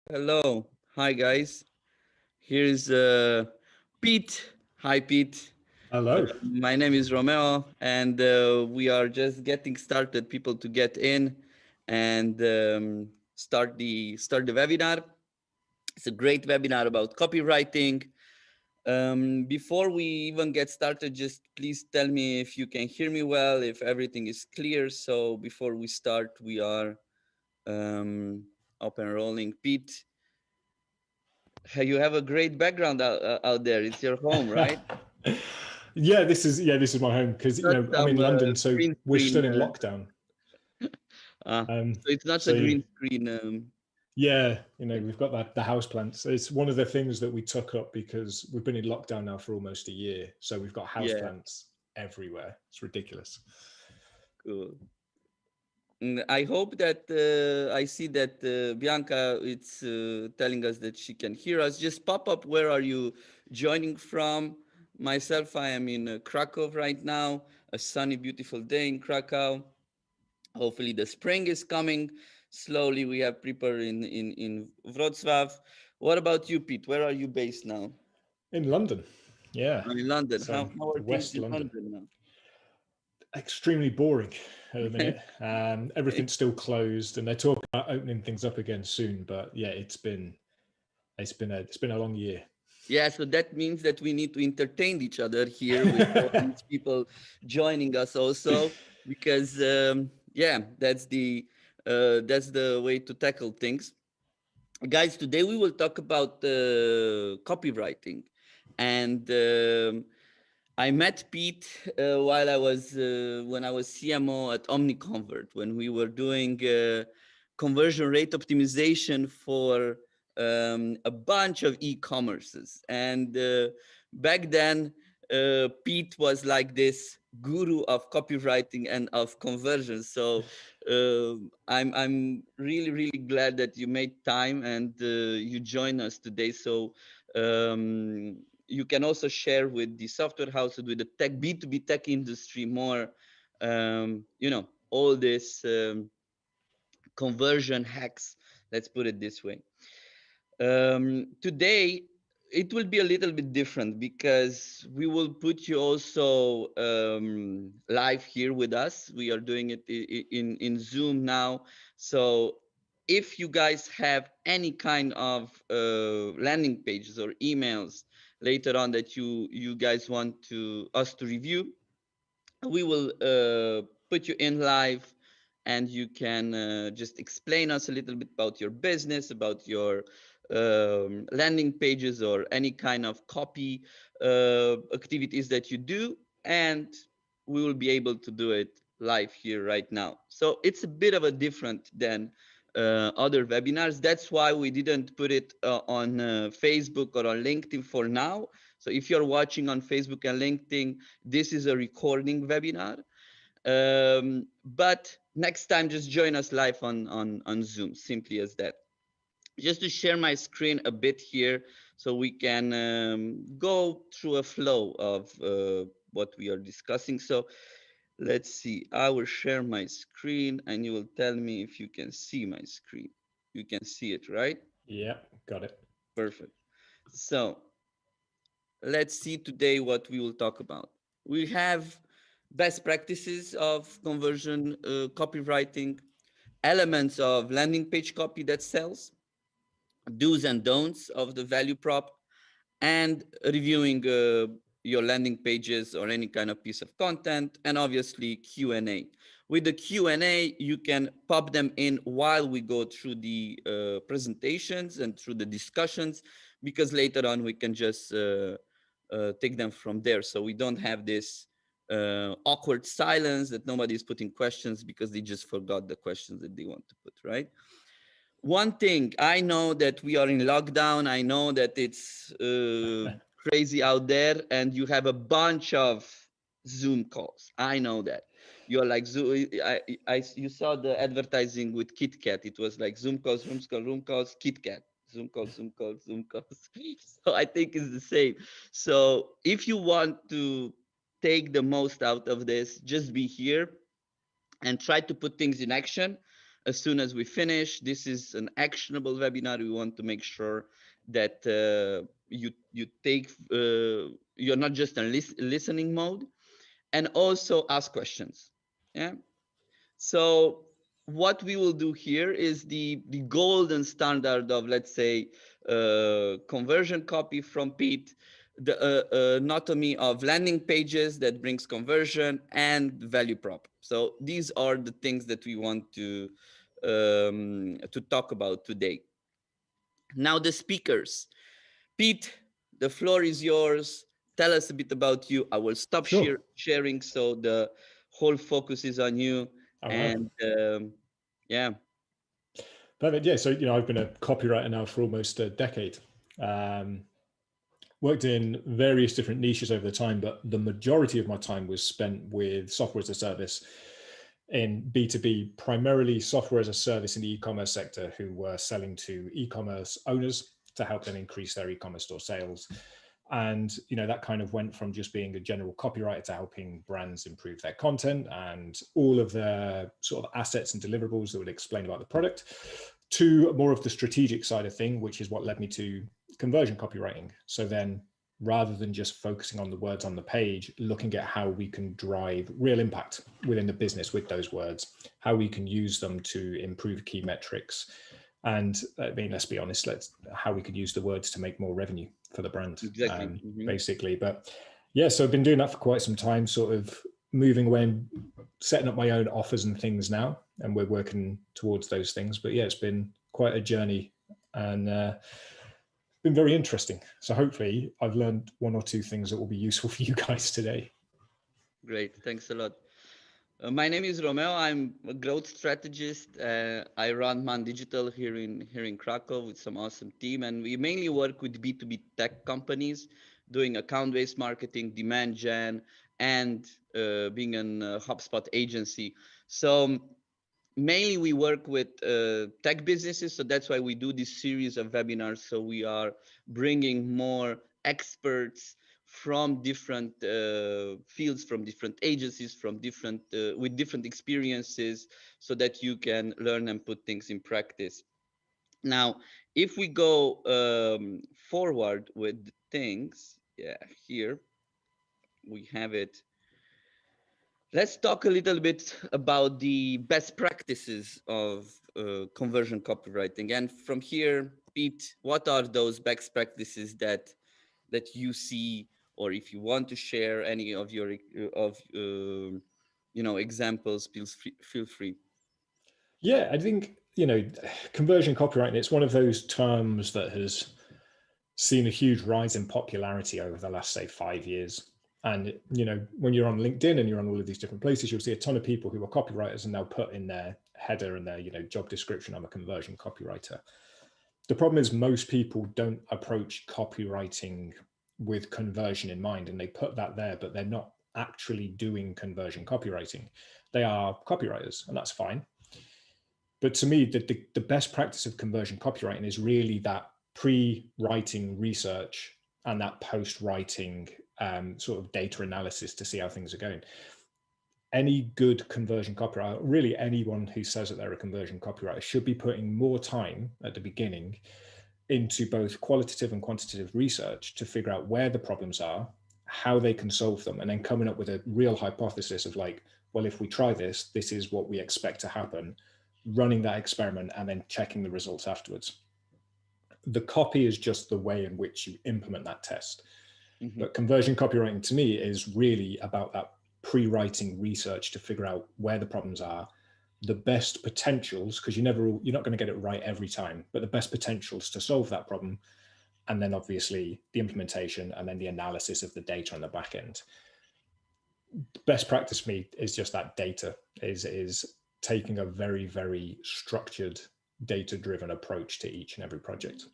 Hello. Hi, guys. Here's Pete. Hi, Pete. Hello. My name is Romeo, and we are just getting started. People to get in and start the webinar. It's a great webinar about copywriting. Before we even get started, just please tell me if you can hear me well, if everything is clear. So before we start, we are um, up and rolling. Pete, hey, you have a great background out there. It's your home, right? Yeah, this is my home because Not I'm in some London, so green we're screen. still in lockdown. So it's not a So green screen. yeah, we've got the house plants. It's one of the things that we took up because we've been in lockdown now for almost a year. So we've got house Yeah, plants everywhere. It's ridiculous. cool. I hope that I see that Bianca it's telling us that she can hear us. Just pop up. Where are you joining from? Myself, I am in Krakow right now. A sunny, beautiful day in Krakow. Hopefully, the spring is coming slowly. We have people in Wrocław. What about you, Pete? Where are you based now? In London, yeah. I'm in London. So How are things West in London, London now? extremely boring at the minute. Everything's still closed, and they're talking about opening things up again soon. But yeah, it's been a long year. Yeah, so that means that we need to entertain each other here with all these people joining us also, because yeah, that's the way to tackle things. Guys, today we will talk about copywriting, and I met Pete while I was when I was CMO at OmniConvert when we were doing conversion rate optimization for a bunch of e-commerces. And back then, Pete was like this guru of copywriting and of conversion. So I'm really glad that you made time and you join us today. So um, you can also share with the software houses, with the tech B2B tech industry more, all this conversion hacks. Let's put it this way. Today, it will be a little bit different because we will put you also live here with us. We are doing it in Zoom now. So if you guys have any kind of landing pages or emails later on that you guys want to us to review, we will put you in live, and you can just explain us a little bit about your business, about your landing pages or any kind of copy activities that you do, and we will be able to do it live here right now. So it's a bit of a different than other webinars. That's why we didn't put it on Facebook or on LinkedIn for now. So if you're watching on Facebook and LinkedIn, this is a recording webinar. But next time, just join us live on Zoom, simply as that. Just to share my screen a bit here so we can go through a flow of what we are discussing. So let's see. I will share my screen and you will tell me if you can see my screen. You can see it, right? Yeah, got it. Perfect. So let's see today what we will talk about. We have best practices of conversion copywriting, elements of landing page copy that sells, do's and don'ts of the value prop, and reviewing your landing pages or any kind of piece of content, and obviously Q&A. With the Q&A, you can pop them in while we go through the presentations and through the discussions, because later on we can just take them from there. So we don't have this awkward silence that nobody is putting questions because they just forgot the questions that they want to put, right? One thing, I know that we are in lockdown. I know that it's crazy out there, and you have a bunch of Zoom calls. I know that you're like Zoom. You saw the advertising with KitKat. It was like Zoom calls, room calls, KitKat. Zoom calls, Zoom calls, Zoom calls. So I think it's the same. So if you want to take the most out of this, just be here and try to put things in action. as soon as we finish. This is an actionable webinar. We want to make sure that you take you're not just in listening mode, and also ask questions. Yeah. So what we will do here is the golden standard of, let's say, conversion copy from Pete, the anatomy of landing pages that brings conversion, and value prop. So these are the things that we want to talk about today. Now the speakers. Pete, the floor is yours. Tell us a bit about you. I will stop Sure. sharing so the whole focus is on you. All right. And yeah, Perfect. Yeah. So, I've been a copywriter now for almost a decade. Worked in various different niches over the time, but the majority of my time was spent with software as a service in B2B, primarily software as a service in the e-commerce sector, who were selling to e-commerce owners to help them increase their e-commerce store sales. And, that kind of went from just being a general copywriter to helping brands improve their content and all of their sort of assets and deliverables that would explain about the product, to more of the strategic side of thing, which is what led me to conversion copywriting. So then, rather than just focusing on the words on the page, looking at how we can drive real impact within the business with those words, how we can use them to improve key metrics. And I mean, let's be honest, how we could use the words to make more revenue for the brand, exactly. basically. But yeah, so I've been doing that for quite some time, sort of moving away and setting up my own offers and things now, and we're working towards those things. But yeah, it's been quite a journey, and been very interesting. So hopefully I've learned one or two things that will be useful for you guys today. Great. Thanks a lot. My name is Romeo. I'm a growth strategist. I run Man Digital here in Krakow with some awesome team, and we mainly work with B2B tech companies doing account-based marketing, demand gen, and being an HubSpot agency. So mainly we work with tech businesses, so that's why we do this series of webinars. So we are bringing more experts from different fields, from different agencies, from different with different experiences, so that you can learn and put things in practice. Now, if we go forward with things, yeah, here we have it. Let's talk a little bit about the best practices of conversion copywriting. And from here, Pete, what are those best practices that you see, or if you want to share any of your examples, please feel free. Yeah, I think, conversion copywriting, it's one of those terms that has seen a huge rise in popularity over the last, say, 5 years. And, when you're on LinkedIn and you're on all of these different places, you'll see a ton of people who are copywriters and they'll put in their header and their, job description, I'm a conversion copywriter. The problem is most people don't approach copywriting with conversion in mind, and they put that there, but they're not actually doing conversion copywriting. They are copywriters, and that's fine. But to me, the best practice of conversion copywriting is really that pre-writing research and that post-writing sort of data analysis to see how things are going. Any good conversion copywriter, really anyone who says that they're a conversion copywriter, should be putting more time at the beginning into both qualitative and quantitative research to figure out where the problems are, how they can solve them, and then coming up with a real hypothesis of like, well, if we try this, this is what we expect to happen, running that experiment and then checking the results afterwards. The copy is just the way in which you implement that test. Mm-hmm. But conversion copywriting to me is really about that pre-writing research to figure out where the problems are, the best potentials, because you're not going to get it right every time, but the best potentials to solve that problem. And then obviously the implementation and then the analysis of the data on the back end. Best practice for me is just that data is taking a very, very structured, data-driven approach to each and every project.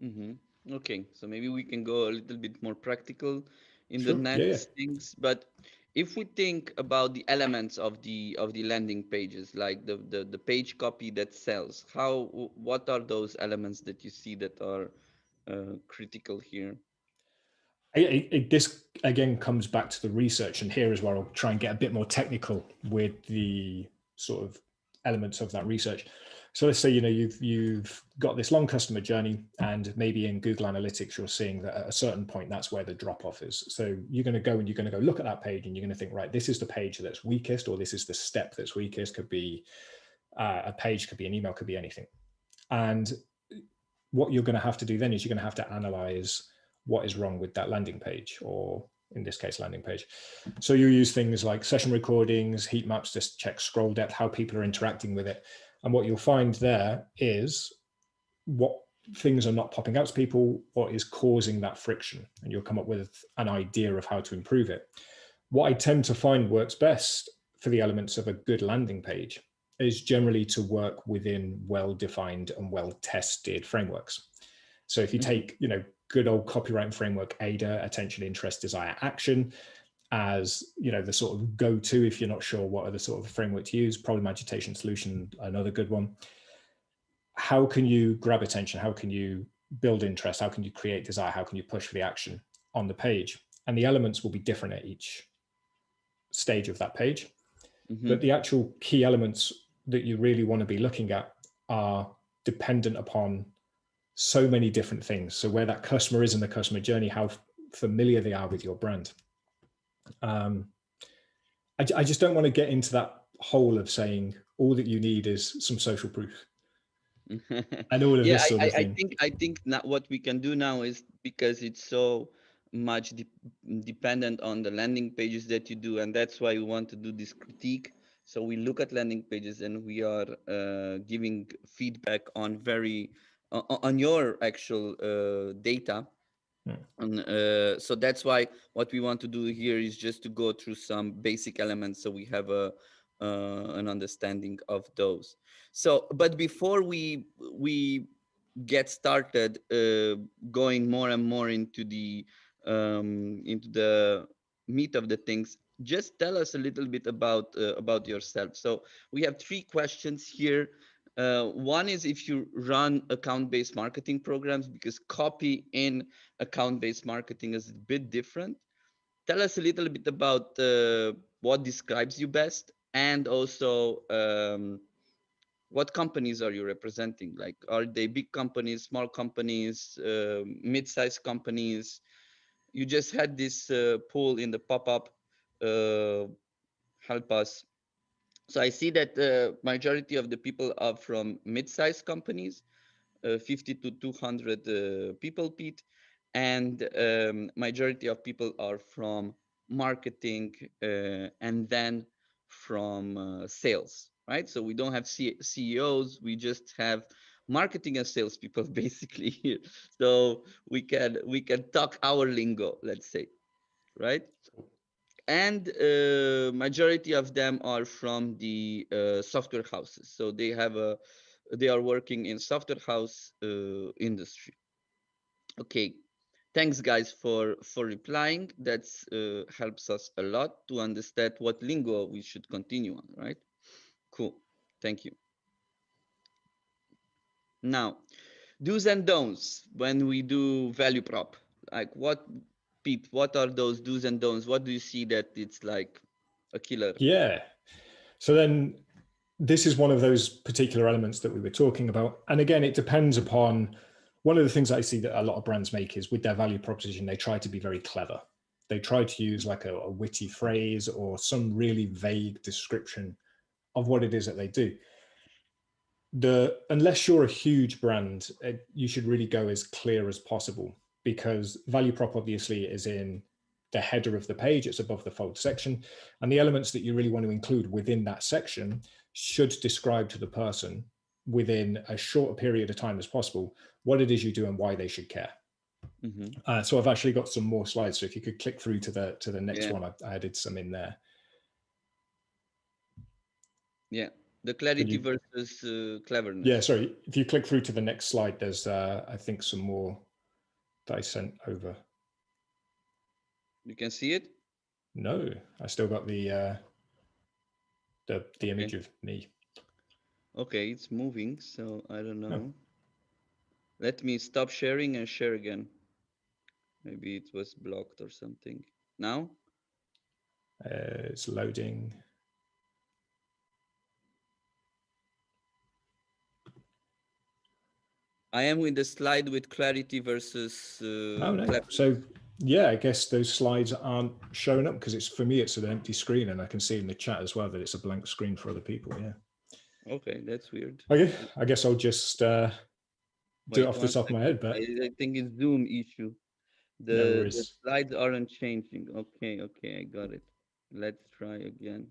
Mm-hmm. Okay, so maybe we can go a little bit more practical in the Sure. Yeah. next things. But if we think about the elements of the landing pages, like the page copy that sells, what are those elements that you see that are critical here? This again comes back to the research, and here is where I'll try and get a bit more technical with the sort of elements of that research. So let's say, you've got this long customer journey, and maybe in Google Analytics, you're seeing that at a certain point, that's where the drop off is. So you're going to go look at that page, and you're going to think, right, this is the page that's weakest, or this is the step that's weakest. Could be a page, could be an email, could be anything. And what you're going to have to do then is you're going to have to analyze what is wrong with that landing page, or in this case, landing page. So you use things like session recordings, heat maps, just check scroll depth, how people are interacting with it. And what you'll find there is what things are not popping out to people, or is causing that friction. And you'll come up with an idea of how to improve it. What I tend to find works best for the elements of a good landing page is generally to work within well-defined and well-tested frameworks. So if you take, good old copywriting framework, AIDA, attention, interest, desire, action, as the sort of go-to if you're not sure what other sort of framework to use. Problem, agitation, solution, another good one. How can you grab attention? How can you build interest? How can you create desire? How can you push for the action on the page? And the elements will be different at each stage of that page. But the actual key elements that you really want to be looking at are dependent upon so many different things. So where that customer is in the customer journey, how familiar they are with your brand. I just don't want to get into that hole of saying all that you need is some social proof and all of Yeah, this sort of thing. I think what we can do now is, because it's so much dependent on the landing pages that you do, and that's why we want to do this critique. So we look at landing pages, and we are giving feedback on on your actual data. And so that's why what we want to do here is just to go through some basic elements, so we have an understanding of those. So, but before we get started, going more and more into the meat of the things, just tell us a little bit about yourself. So we have three questions here. One is if you run account-based marketing programs, because copy in account-based marketing is a bit different. Tell us a little bit about what describes you best, and also what companies are you representing? Like, are they big companies, small companies, mid-sized companies? You just had this poll in the pop-up. Help us. So I see that the majority of the people are from mid-sized companies, 50 to 200 people, Pete, and majority of people are from marketing, and then from sales, right? So we don't have CEOs, we just have marketing and sales people basically here. So we can talk our lingo, let's say, right? And majority of them are from the software houses, so they are working in software house industry. Okay, thanks guys for replying. That's helps us a lot to understand what lingo we should continue on, right? Cool, thank you. Now, do's and don'ts when we do value prop. Like, what, Pete, what are those do's and don'ts? What do you see that it's like a killer? Yeah. So then this is one of those particular elements that we were talking about. And again, it depends upon, one of the things I see that a lot of brands make is with their value proposition, they try to be very clever. They try to use like a witty phrase or some really vague description of what it is that they do. Unless you're a huge brand, you should really go as clear as possible, because value prop obviously is in the header of the page, it's above the fold section, and the elements that you really want to include within that section should describe to the person within as short a period of time as possible what it is you do and why they should care. So I've actually got some more slides, so if you could click through to the next one, I added some in there. Yeah, the clarity versus cleverness. Yeah, sorry. If you click through to the next slide, there's I think some more that I sent over. You can see it? No, I still got the image of me. Okay, it's moving, so I don't know. Let me stop sharing and share again. Maybe it was blocked or something. Now? It's loading. I am with the slide with clarity versus Oh no. So cleverness. yeah, I guess those slides aren't showing up because it's, for me, it's an empty screen, and I can see in the chat as well that it's a blank screen for other people. Yeah. Okay, that's weird. Okay. I guess I'll just do it Wait off the one top of my second. head, but I think it's Zoom issue. no The worries. slides aren't changing. Okay, okay, I got it. Let's try again.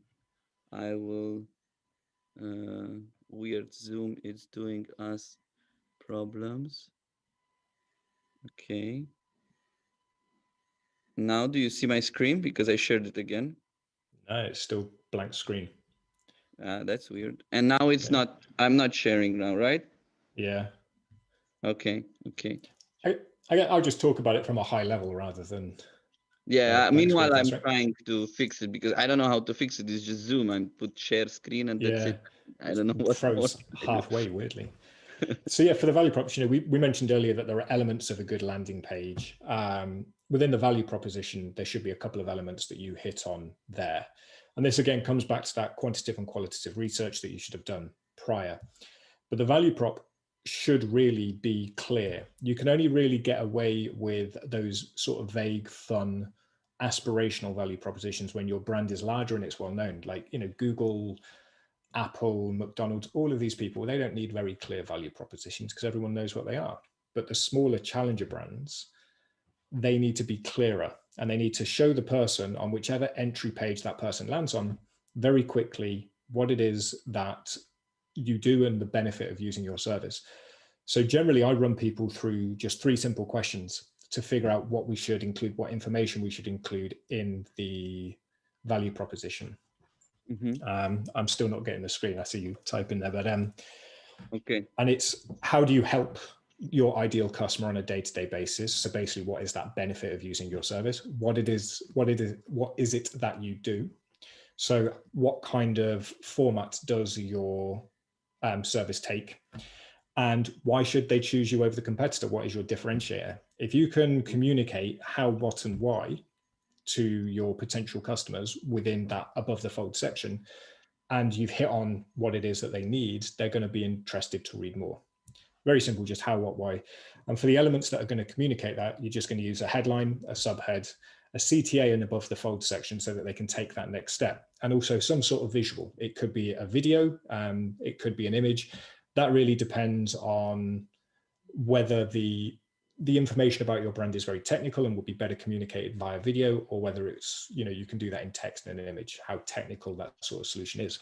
I will. Weird Zoom is doing us problems. Okay. Now do you see my screen because I shared it again? No, it's still blank screen. That's weird. And now it's Yeah. not. I'm not sharing now, right? Yeah. Okay. Okay. I, I'll just talk about it from a high level rather than Yeah. blank screen, Meanwhile, if that's I'm right. trying to fix it because I don't know how to fix it. It's just Zoom. I put share screen and that's Yeah. it. I don't know what more Froze I do. halfway, weirdly. So yeah, for the value proposition, we mentioned earlier that there are elements of a good landing page. Within the value proposition, there should be a couple of elements that you hit on there. And this again comes back to that quantitative and qualitative research that you should have done prior. But the value prop should really be clear. You can only really get away with those sort of vague, fun, aspirational value propositions when your brand is larger and it's well known. Like, Google, Apple, McDonald's, all of these people, they don't need very clear value propositions because everyone knows what they are. But the smaller challenger brands, they need to be clearer, and they need to show the person on whichever entry page that person lands on very quickly what it is that you do and the benefit of using your service. So generally, I run people through just 3 simple questions to figure out what we should include, what information we should include in the value proposition. Mm-hmm. I'm still not getting the screen. I see you type in there, but Okay. and it's, how do you help your ideal customer on a day-to-day basis? So basically, what is that benefit of using your service? What is it that you do? So what kind of format does your service take? And why should they choose you over the competitor? What is your differentiator? If you can communicate how, what, and why to your potential customers within that above the fold section, and you've hit on what it is that they need, they're going to be interested to read more. Very simple, just how, what, why. And for the elements that are going to communicate that, you're just going to use a headline, a subhead, a CTA and above the fold section so that they can take that next step. And also some sort of visual. It could be a video, it could be an image. That really depends on whether the information about your brand is very technical and will be better communicated via video, or whether it's, you can do that in text and an image, how technical that sort of solution is.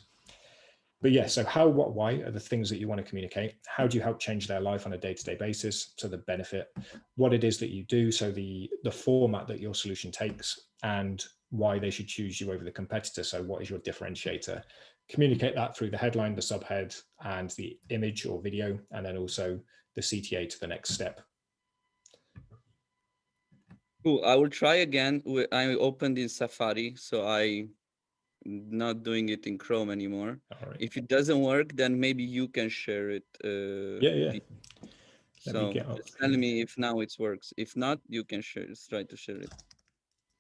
But yeah, so how, what, why are the things that you want to communicate? How do you help change their life on a day-to-day basis? So the benefit, what it is that you do, so the format that your solution takes, and why they should choose you over the competitor. So what is your differentiator? Communicate that through the headline, the subhead, and the image or video, and then also the CTA to the next step. Cool. I will try again. I opened in Safari, so I not doing it in Chrome anymore. All right. If it doesn't work, then maybe you can share it. Yeah. Let me So get up just tell here. me if now it works. If not, you can share. Just try to share it.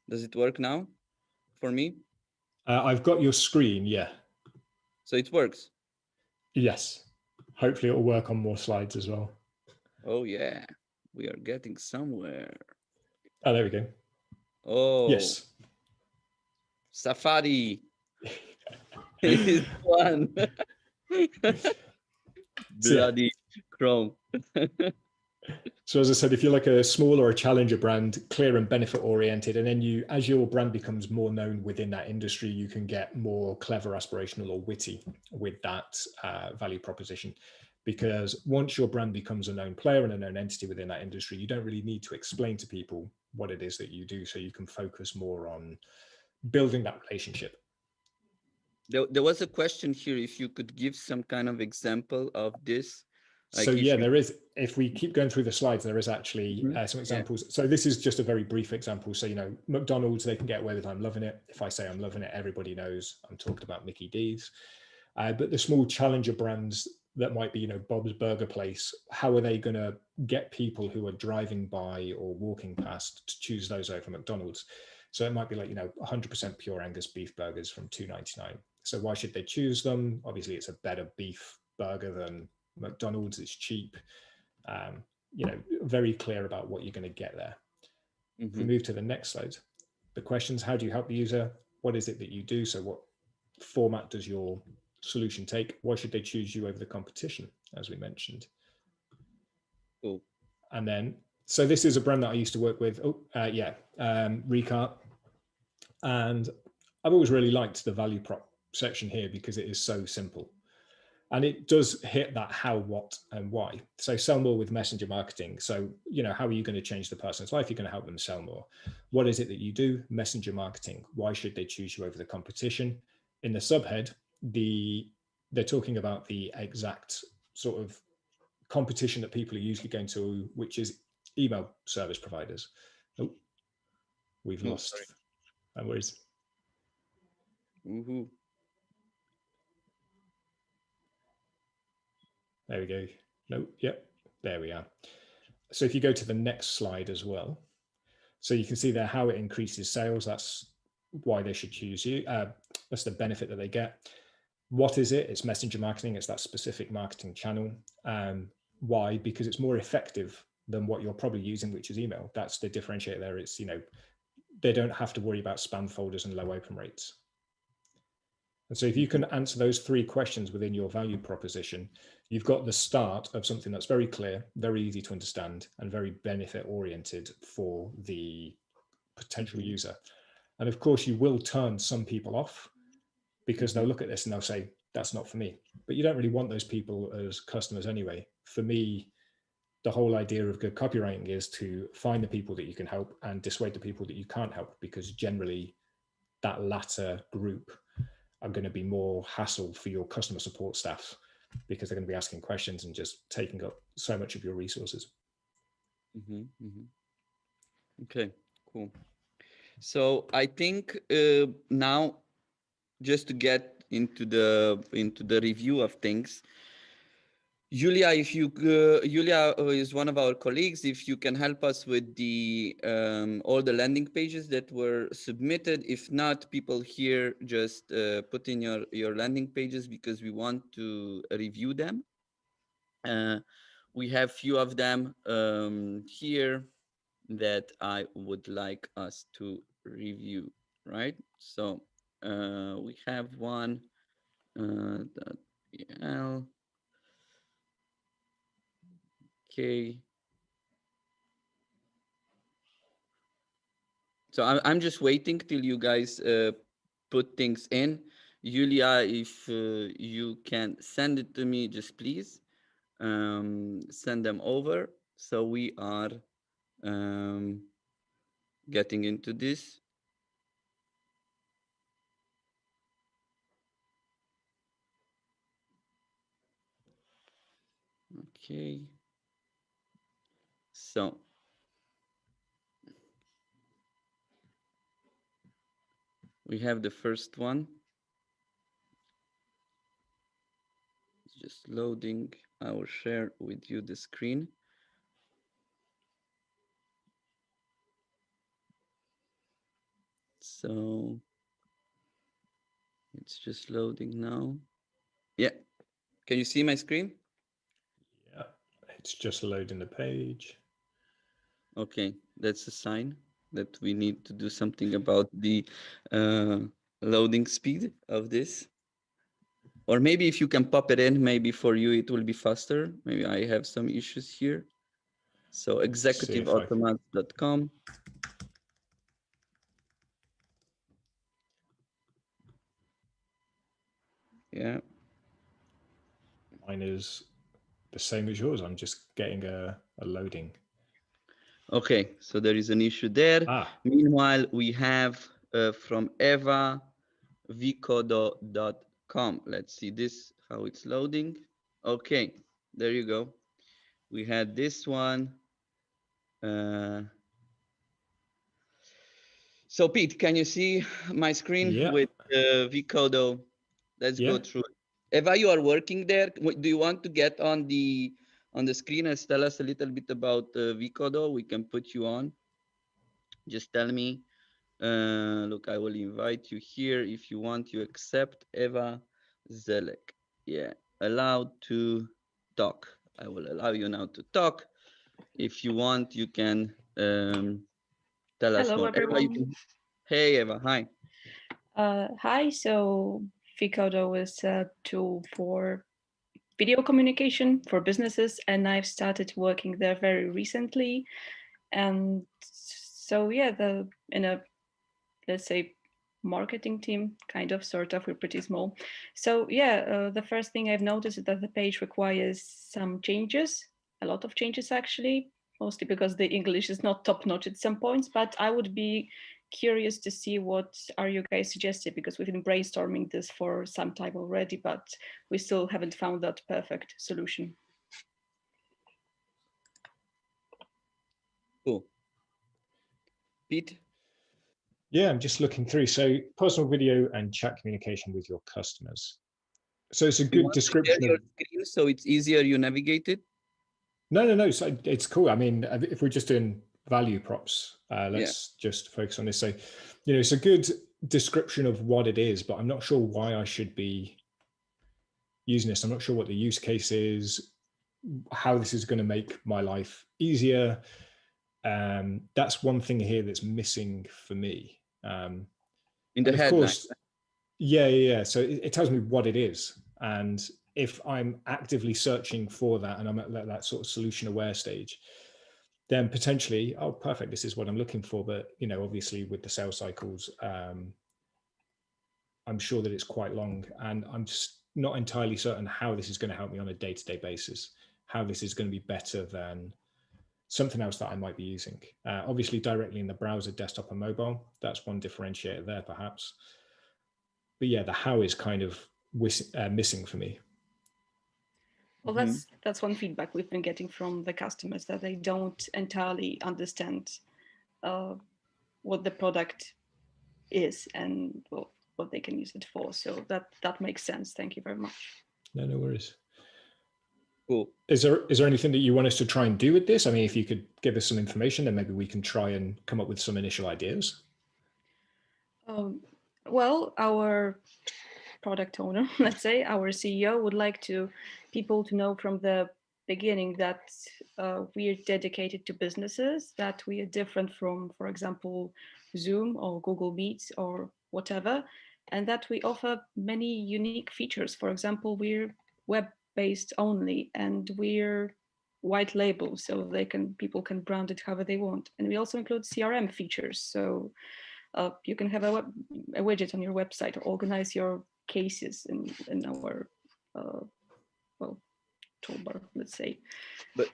Does it work now for me? I've got your screen. Yeah. So it works. Yes. Hopefully it will work on more slides as well. Oh yeah, we are getting somewhere. Oh, there we go. Oh, Yes. Safari is one. So, yeah. Bloody Chrome. So as I said, if you're like a small or a challenger brand, clear and benefit oriented, and then you, as your brand becomes more known within that industry, you can get more clever, aspirational, or witty with that value proposition. Because once your brand becomes a known player and a known entity within that industry, you don't really need to explain to people what it is that you do. So you can focus more on building that relationship. There was a question here if you could give some kind of example of this. So Like if yeah, you there is, if we keep going through the slides, there is actually some examples. So this is just a very brief example. So, McDonald's, they can get away with I'm loving it. If I say I'm loving it, everybody knows I'm talking about Mickey D's. But the small challenger brands that might be, Bob's Burger Place, how are they going to get people who are driving by or walking past to choose those over McDonald's? So it might be like, 100% pure Angus beef burgers from $2.99. So why should they choose them? Obviously, it's a better beef burger than McDonald's. Is cheap. very clear about what you're going to get there. If we move to the next slide, the questions: how do you help the user? What is it that you do? So what format does your solution take? Why should they choose you over the competition, as we mentioned? Cool. And then, so this is a brand that I used to work with. Recart. And I've always really liked the value prop section here because it is so simple. And it does hit that how, what, and why. So sell more with messenger marketing. So, how are you going to change the person's life? You're going to help them sell more. What is it that you do? Messenger marketing. Why should they choose you over the competition? In the subhead, they're talking about the exact sort of competition that people are usually going to, which is email service providers. Oh, we've lost. Sorry. No worries. There we go. No, yep, there we are. So if you go to the next slide as well, so you can see there how it increases sales. That's why they should choose you. That's the benefit that they get. What is it? It's messenger marketing. It's that specific marketing channel. Why? Because it's more effective than what you're probably using, which is email. That's the differentiator there. It's, they don't have to worry about spam folders and low open rates. And so if you can answer those 3 questions within your value proposition, you've got the start of something that's very clear, very easy to understand, and very benefit oriented for the potential user. And of course, you will turn some people off because they'll look at this and they'll say, that's not for me. But you don't really want those people as customers anyway. For me, the whole idea of good copywriting is to find the people that you can help and dissuade the people that you can't help, because generally that latter group are going to be more hassle for your customer support staff because they're going to be asking questions and just taking up so much of your resources. Okay, cool. So I think now, just to get into the review of things, Julia, if you Julia is one of our colleagues. If you can help us with the all the landing pages that were submitted. If not, people here just put in your landing pages because we want to review them. We have few of them here that I would like us to review, right? So we have one. .pl. Okay. So I'm just waiting till you guys put things in. Julia, if you can send it to me, just please send them over. So we are getting into this. Okay. So we have the first one. It's just loading. I will share with you the screen. So it's just loading now. Yeah. Can you see my screen? Yeah, it's just loading the page. Okay, that's a sign that we need to do something about the loading speed of this. Or maybe if you can pop it in, maybe for you it will be faster. Maybe I have some issues here. So executiveautomats.com. Yeah. Mine is the same as yours. I'm just getting a loading. Okay, so there is an issue there. Meanwhile, we have from Eva vcodo.com. Let's see this, how it's loading. Okay, there you go. We had this one. So Pete, can you see my screen with vcodo? Let's go through it. Eva, you are working there. Do you want to get on the screen and tell us a little bit about vcodo? We can put you on. Just tell me. Look, I will invite you here if you want. You accept Eva Zelek. Yeah, allowed to talk. I will allow you now to talk. If you want, you can tell us Hello, more. Eva, you everyone. can. Hey, Eva. Hi. Hi. So Vicodo is a tool for video communication for businesses, and I've started working there very recently. And so, yeah, in a, let's say, marketing team, kind of, sort of, we're pretty small. So yeah, the first thing I've noticed is that the page requires some changes, a lot of changes actually, mostly because the English is not top notch at some points. But I would be curious to see what are you guys suggested, because we've been brainstorming this for some time already, but we still haven't found that perfect solution. Cool. Pete? Yeah, I'm just looking through. So personal video and chat communication with your customers. So it's a You good want to share description your of. screen so it's easier you navigate it? No. So it's cool. I mean, if we're just doing value props, Yeah. let's just focus on this. So, it's a good description of what it is, but I'm not sure why I should be using this. I'm not sure what the use case is, how this is going to make my life easier. That's one thing here that's missing for me. In the And of headline. course, yeah. So it tells me what it is. And if I'm actively searching for that and I'm at that sort of solution aware stage, then potentially, oh, perfect, this is what I'm looking for. But, obviously with the sales cycles, I'm sure that it's quite long, and I'm just not entirely certain how this is going to help me on a day-to-day basis, how this is going to be better than something else that I might be using. Obviously directly in the browser, desktop and mobile, that's one differentiator there perhaps. But yeah, the how is kind of missing for me. Well, that's one feedback we've been getting from the customers, that they don't entirely understand what the product is and what they can use it for. So that makes sense. Thank you very much. No worries. Cool. Is there anything that you want us to try and do with this? I mean, if you could give us some information, then maybe we can try and come up with some initial ideas. Well, our product owner, let's say, our CEO, would like people to know from the beginning that we are dedicated to businesses, that we are different from, for example, Zoom or Google Meets or whatever, and that we offer many unique features. For example, we're web-based only, and we're white label, so people can brand it however they want. And we also include CRM features, so you can have a widget on your website to organize your cases in our toolbar, let's say. But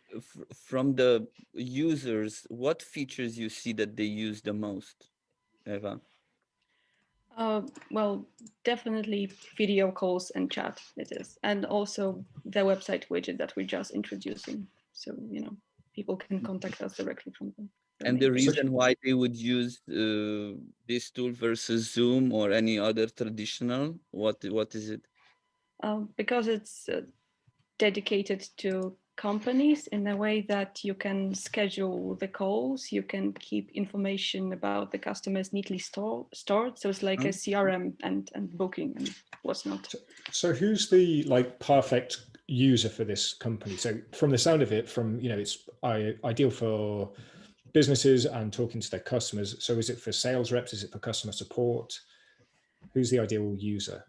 from the users, what features you see that they use the most, Eva? Well, definitely video calls and chat, it is. And also the website widget that we're just introducing. So, people can contact us directly from them. And the reason why they would use this tool versus Zoom or any other traditional, what is it? Because it's dedicated to companies in a way that you can schedule the calls, you can keep information about the customers neatly stored. So it's like a CRM and booking and what's not. So who's the perfect user for this company? So from the sound of it, it's ideal for businesses and talking to their customers. So is it for sales reps? Is it for customer support? Who's the ideal user?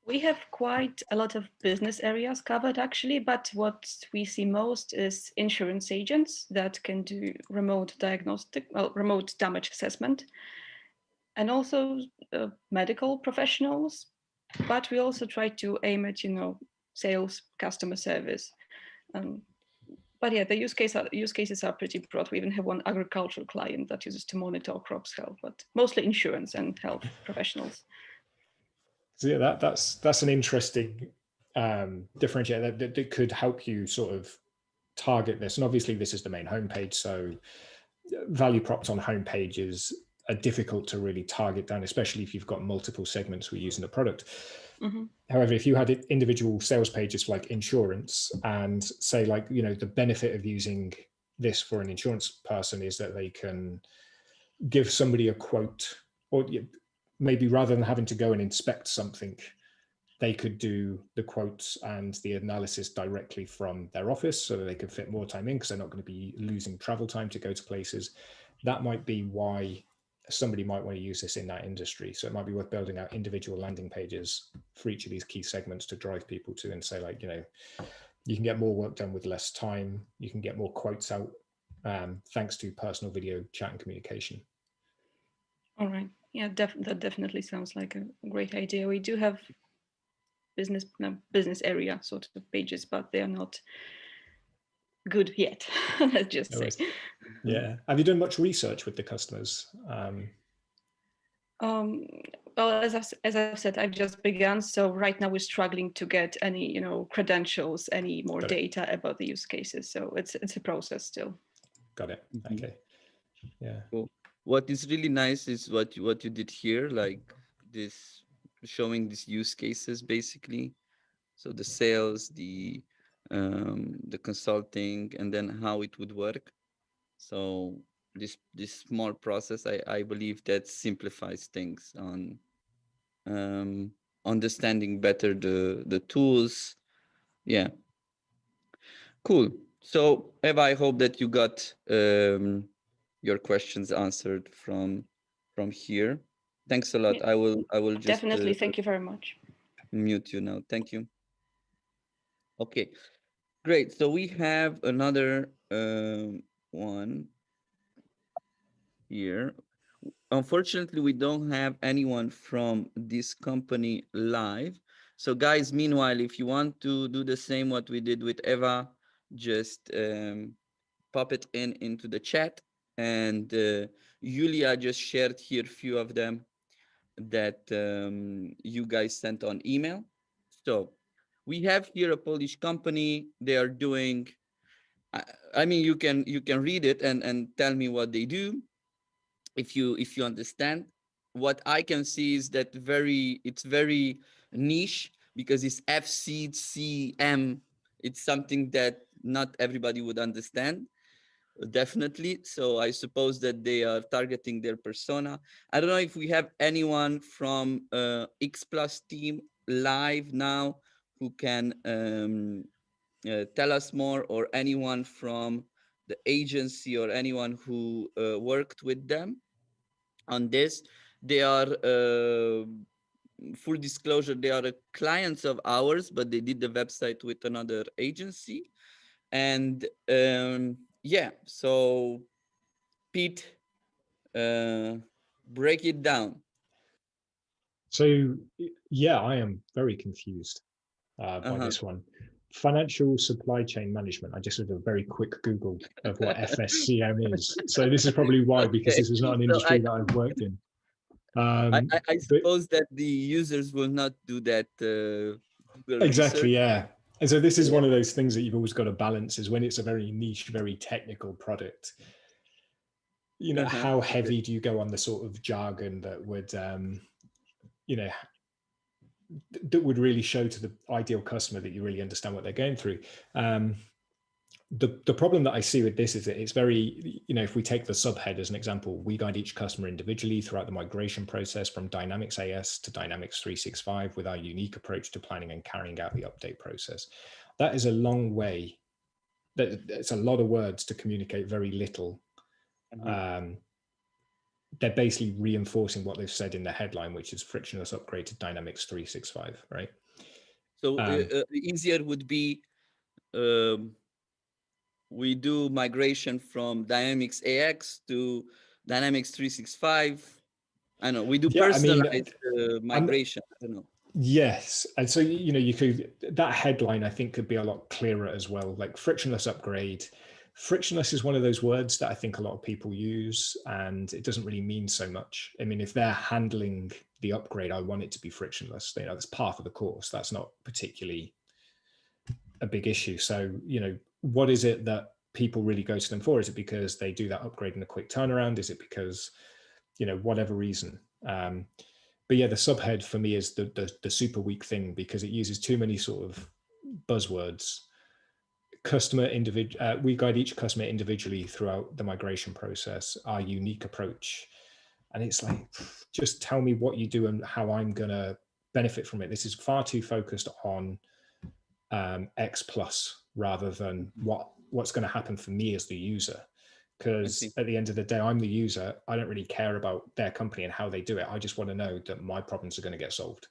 We have quite a lot of business areas covered actually, but what we see most is insurance agents that can do remote damage assessment, and also medical professionals. But we also try to aim at, sales, customer service. But yeah, the use cases are pretty broad. We even have one agricultural client that uses to monitor crops' health, but mostly insurance and health professionals. So yeah, that's an interesting differentiator that could help you sort of target this. And obviously, this is the main homepage, so value props on homepages are difficult to really target down, especially if you've got multiple segments we're using the product. Mm-hmm. However, if you had individual sales pages for like insurance, and say the benefit of using this for an insurance person is that they can give somebody a quote, or maybe rather than having to go and inspect something, they could do the quotes and the analysis directly from their office so that they could fit more time in because they're not going to be losing travel time to go to places. That might be why somebody might want to use this in that industry. So it might be worth building out individual landing pages for each of these key segments to drive people to and say, like, you know, you can get more work done with less time. You can get more quotes out thanks to personal video chat and communication. All right. Yeah, that definitely sounds like a great idea. We do have business area sort of pages, but they are not good yet. Let's just say. Yeah. Have you done much research with the customers? Well, as I've said, I've just begun. So right now we're struggling to get any, you know, credentials, any more data about the use cases. So it's a process still. Got it. Okay. Yeah. Cool. What is really nice is what you did here, like this, showing these use cases basically. So the sales, the consulting, and then how it would work. So this small process, I believe that simplifies things on understanding better the tools. Yeah. Cool. So Eva, I hope that you got your questions answered from here. Thanks a lot. Yeah. I will just Definitely. Thank you very much. Mute you now. Thank you. Okay, great. So we have another one here. Unfortunately, we don't have anyone from this company live. So guys, meanwhile, if you want to do the same what we did with Eva, just pop it into the chat. And Julia just shared here a few of them that you guys sent on email. So we have here a Polish company. They are doing, I mean, you can read it and tell me what they do if you understand. What I can see is that it's very niche because it's FCCM. It's something that not everybody would understand, definitely. So I suppose that they are targeting their persona. I don't know if we have anyone from X Plus team live now who can tell us more, or anyone from the agency or anyone who worked with them on this. They are full disclosure, they are clients of ours, but they did the website with another agency. And yeah, so Pete, break it down. So yeah, I am very confused by this one. Financial supply chain management. I just did a very quick Google of what FSCM is. So this is probably why, because this is not an industry that I've worked in. I suppose that the users will not do that. Exactly, research. yeah. And so this is one of those things that you've always got to balance, is when it's a very niche, very technical product. You know, how heavy do you go on the sort of jargon that would, you know, that would really show to the ideal customer that you really understand what they're going through. The problem that I see with this is that it's very, you know, if we take the subhead as an example, we guide each customer individually throughout the migration process from Dynamics AS to Dynamics 365 with our unique approach to planning and carrying out the update process. That is a long way. It's a lot of words to communicate very little. They're basically reinforcing what they've said in the headline, which is frictionless upgrade to Dynamics 365, right? So easier would be we do migration from Dynamics AX to Dynamics 365. I know we do personalized migration. I don't know. Yes, and so, you know, you could, that headline I think could be a lot clearer as well, like frictionless upgrade. Frictionless is one of those words that I think a lot of people use, and it doesn't really mean so much. I mean, if they're handling the upgrade, I want it to be frictionless. You know, that's part of the course. That's not particularly a big issue. So, you know, what is it that people really go to them for? Is it because they do that upgrade in a quick turnaround? Is it because, you know, whatever reason? But yeah, the subhead for me is the super weak thing, because it uses too many sort of buzzwords. We guide each customer individually throughout the migration process, our unique approach. And it's like, just tell me what you do and how I'm gonna benefit from it. This is far too focused on X plus rather than what's going to happen for me as the user. Because at the end of the day, I'm the user. I don't really care about their company and how they do it. I just want to know that my problems are going to get solved.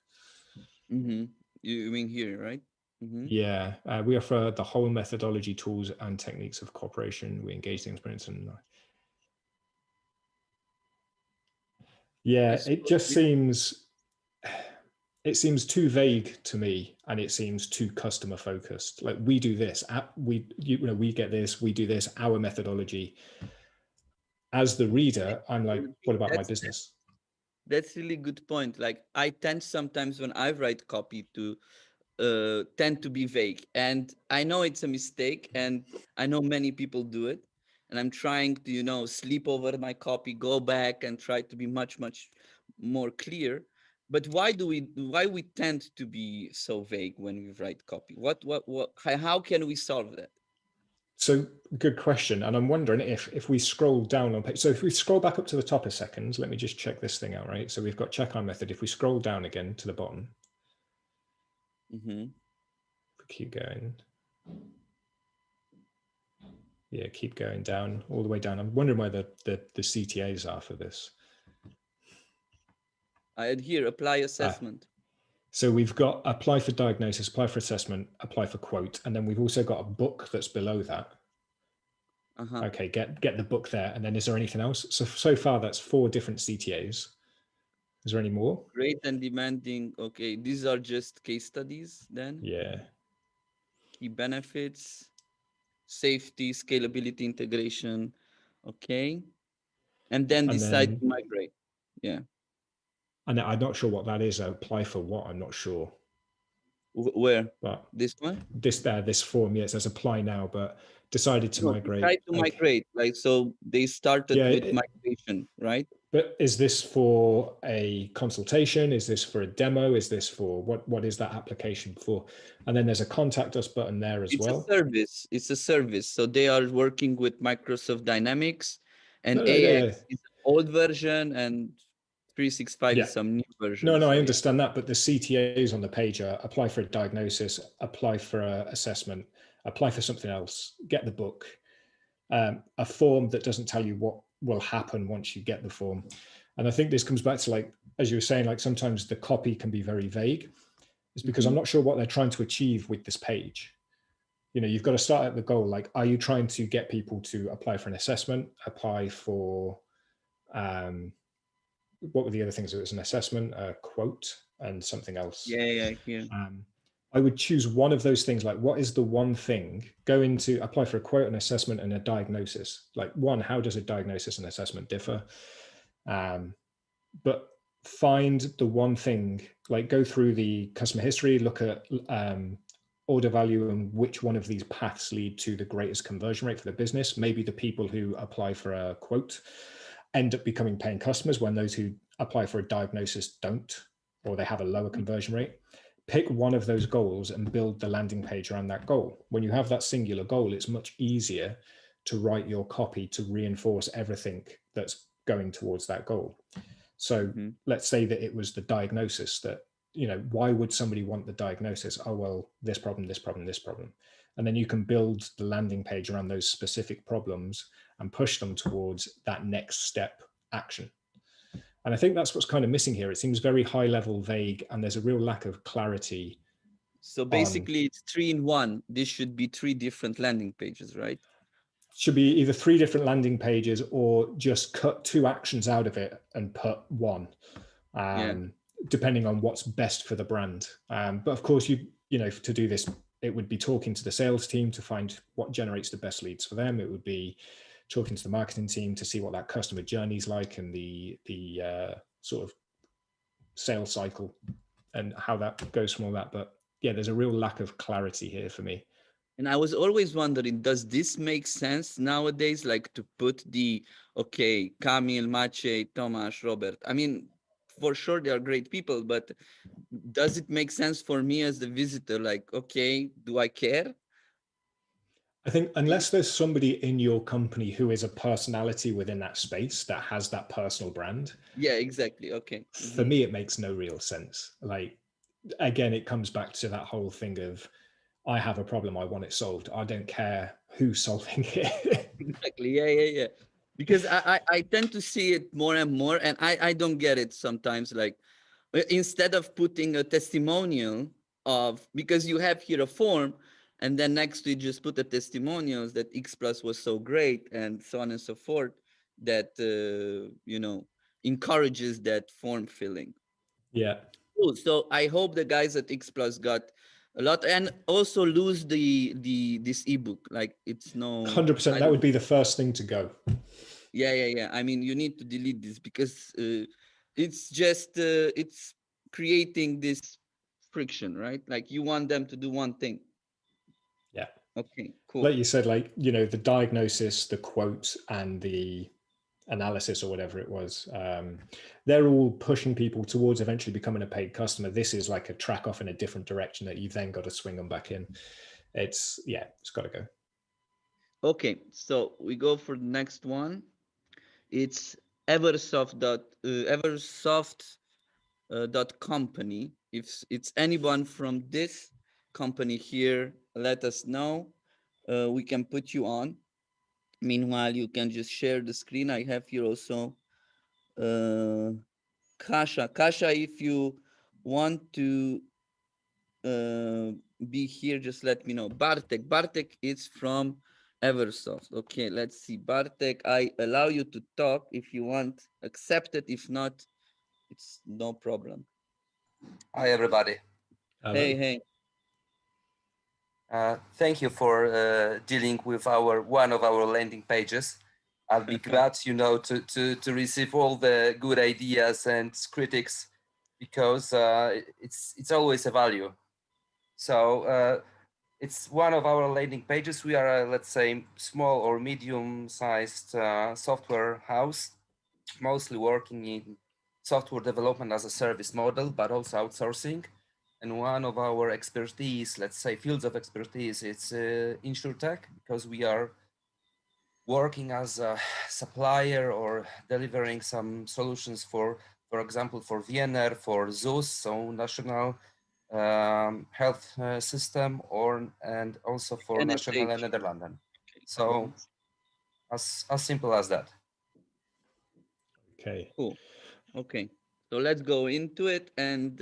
You mean here, right? Yeah, we offer the whole methodology, tools, and techniques of cooperation. We engage the experience and yeah, it just seems too vague to me, and it seems too customer focused. Like, we do this, we get this, we do this, our methodology. As the reader, I'm like, what about my business? That's really good point. Like, I tend sometimes when I write copy to tend to be vague, and I know it's a mistake, and I know many people do it, and I'm trying to sleep over my copy, go back and try to be much more clear. But why we tend to be so vague when we write copy? How can we solve that? So, good question. And I'm wondering if we scroll down on page, so if we scroll back up to the top a second, let me just check this thing out, right? So we've got check our method. If we scroll down again to the bottom, if we keep going, yeah, keep going down, all the way down. I'm wondering where the CTAs are for this. I had here, apply assessment. So we've got apply for diagnosis, apply for assessment, apply for quote, and then we've also got a book that's below that. Okay, get the book there. And then is there anything else? So far, that's 4 different CTAs. Is there any more? Great and demanding. Okay, these are just case studies then. Yeah. Key benefits, safety, scalability, integration. Okay. And then decide to migrate. Yeah. And I'm not sure what that is. Apply for what? I'm not sure. Where? But this one? This form, yes, it says apply now, but decided to migrate. Decide to migrate. Like, so they started with migration, right? But is this for a consultation? Is this for a demo? Is this for what is that application for? And then there's a contact us button there as well. It's a service. It's a service. So they are working with Microsoft Dynamics, and AX is an old version, and 365 is some new version. No, I understand that, but the CTAs on the page are apply for a diagnosis, apply for an assessment, apply for something else, get the book, a form that doesn't tell you what will happen once you get the form. And I think this comes back to, like, as you were saying, like, sometimes the copy can be very vague. It's because I'm not sure what they're trying to achieve with this page. You've got to start at the goal. Like, are you trying to get people to apply for an assessment, apply for, what were the other things? It was an assessment, a quote, and something else. Yeah. I would choose one of those things. Like, what is the one thing? Go into apply for a quote, an assessment, and a diagnosis. Like, one, how does a diagnosis and assessment differ? But find the one thing. Like, go through the customer history, look at order value and which one of these paths lead to the greatest conversion rate for the business. Maybe the people who apply for a quote end up becoming paying customers when those who apply for a diagnosis don't, or they have a lower conversion rate. Pick one of those goals and build the landing page around that goal. When you have that singular goal, it's much easier to write your copy to reinforce everything that's going towards that goal. So let's say that it was the diagnosis that, why would somebody want the diagnosis? Oh, well, this problem, this problem, this problem. And then you can build the landing page around those specific problems and push them towards that next step action. And I think that's what's kind of missing here. It seems very high level, vague, and there's a real lack of clarity. So basically it's 3 in 1. This should be 3 different landing pages, right? Should be either 3 different landing pages or just cut 2 actions out of it and put 1, depending on what's best for the brand. But of course, to do this, it would be talking to the sales team to find what generates the best leads for them. It would be talking to the marketing team to see what that customer journey is like and the sort of sales cycle and how that goes from all that. But yeah, there's a real lack of clarity here for me. And I was always wondering, does this make sense nowadays? Like, to put Kamil, Maciej, Tomasz, Robert. I mean, for sure they are great people, but does it make sense for me as the visitor? Like, okay, do I care? I think unless there's somebody in your company who is a personality within that space that has that personal brand. Yeah, exactly. Okay. For me, it makes no real sense. Like, again, it comes back to that whole thing of, I have a problem, I want it solved. I don't care who's solving it. Exactly. Yeah. Because I tend to see it more and more, and I don't get it sometimes. Like, instead of putting a testimonial of, because you have here a form, and then next to it just put the testimonials that X Plus was so great and so on and so forth, that encourages that form filling. Yeah. Cool. So I hope the guys at X Plus got a lot, and also lose the this ebook. Like, it's no, 100%. I That don't. would be the first thing to go. Yeah. I mean, you need to delete this, because it's just it's creating this friction, right? Like, you want them to do one thing. Yeah. Okay, cool. Like you said, like, you know, the diagnosis, the quote, and the analysis or whatever it was, they're all pushing people towards eventually becoming a paid customer. This is like a track off in a different direction that you've then got to swing them back in. It's got to go. Okay, so we go for the next one. It's Eversoft dot company. If it's anyone from this company here, let us know. We can put you on. Meanwhile, you can just share the screen. I have here also Kasha. Kasha, if you want to uh, be here, just let me know. Bartek is from Eversoft. Okay, let's see. Bartek, I allow you to talk if you want. Accept it. If not, it's no problem. Hi, everybody. Hello. Hey. Thank you for dealing with one of our landing pages. I'll be glad, to receive all the good ideas and critics, because it's always a value. So it's one of our landing pages. We are, let's say, small or medium-sized software house, mostly working in software development as a service model, but also outsourcing. And one of our expertise, let's say fields of expertise, it's InsurTech, because we are working as a supplier or delivering some solutions for example, for VNR, for ZUS, so National Health System, and also for National NSH. Netherlands. So as simple as that. Okay. Cool. Okay. So let's go into it. And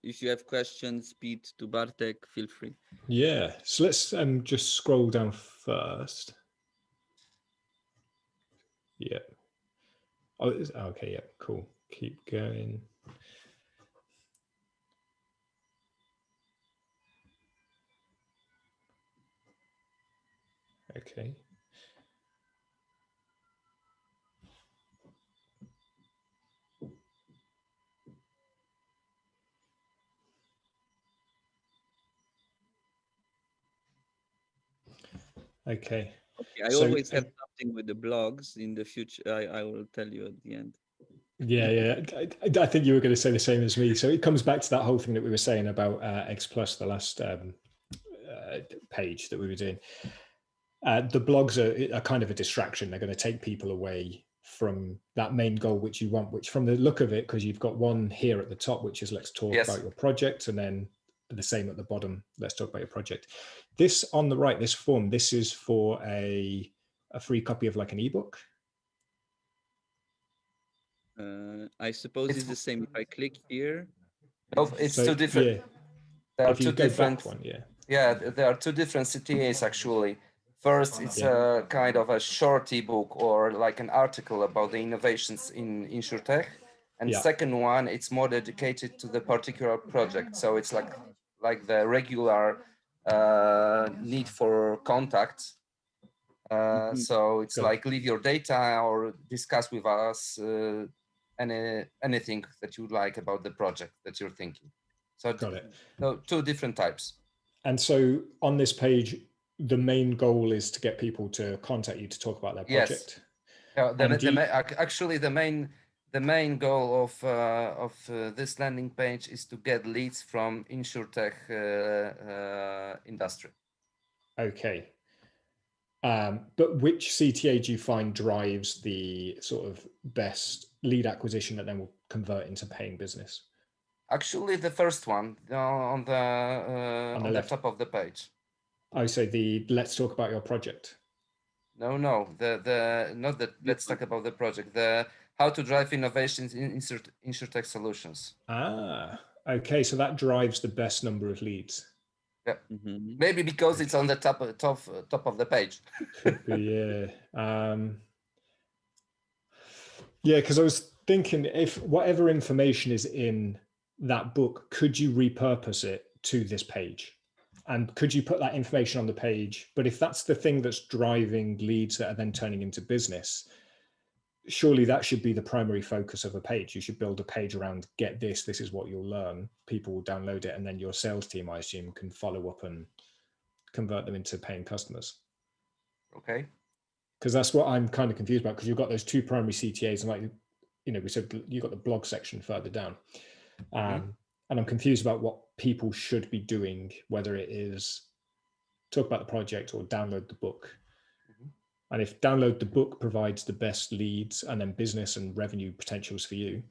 if you have questions, Pete to Bartek, feel free. Yeah. So let's just scroll down first. Yeah. Oh, okay. Yeah. Cool. Keep going. Okay. Okay. Okay. I So, always have something with the blogs in the future. I will tell you at the end. Yeah. I think you were going to say the same as me. So it comes back to that whole thing that we were saying about X Plus, the last page that we were doing. The blogs are kind of a distraction. They're going to take people away from that main goal which you want, which from the look of it, because you've got one here at the top, which is let's talk about your project, and then the same at the bottom, let's talk about your project. This on the right, this form, this is for a free copy of like an ebook. I suppose it's the same. If I click here, No, it's two different. Yeah. There are if you two go different. Back one, yeah. Yeah, there are two different CTAs actually. First, it's a kind of a short ebook or like an article about the innovations in InsurTech. And second one, it's more dedicated to the particular project. So it's like the regular need for contact. So it's like leave your data or discuss with us anything that you like about the project that you're thinking. So got it. No, two different types. And so on this page, the main goal is to get people to contact you to talk about their project. Yes. Actually, the main goal of this landing page is to get leads from InsurTech industry. Okay. But which CTA do you find drives the sort of best lead acquisition that then will convert into paying business? Actually, the first one on the left. top of the page. I say the let's talk about your project. No, the not the let's talk about the project. The how to drive innovations in insurtech solutions. Ah, okay. So that drives the best number of leads. Yeah, Mhm. maybe because it's on the top of the page. Could be, yeah. Yeah, because I was thinking if whatever information is in that book, could you repurpose it to this page? And could you put that information on the page? But if that's the thing that's driving leads that are then turning into business, surely that should be the primary focus of a page. You should build a page around get this is what you'll learn. People will download it, and then your sales team, I assume, can follow up and convert them into paying customers. Okay. Because that's what I'm kind of confused about, because you've got those two primary CTAs, and like, you know, we said you've got the blog section further down. And I'm confused about what people should be doing, whether it is talk about the project or download the book. And if download the book provides the best leads and then business and revenue potentials for you,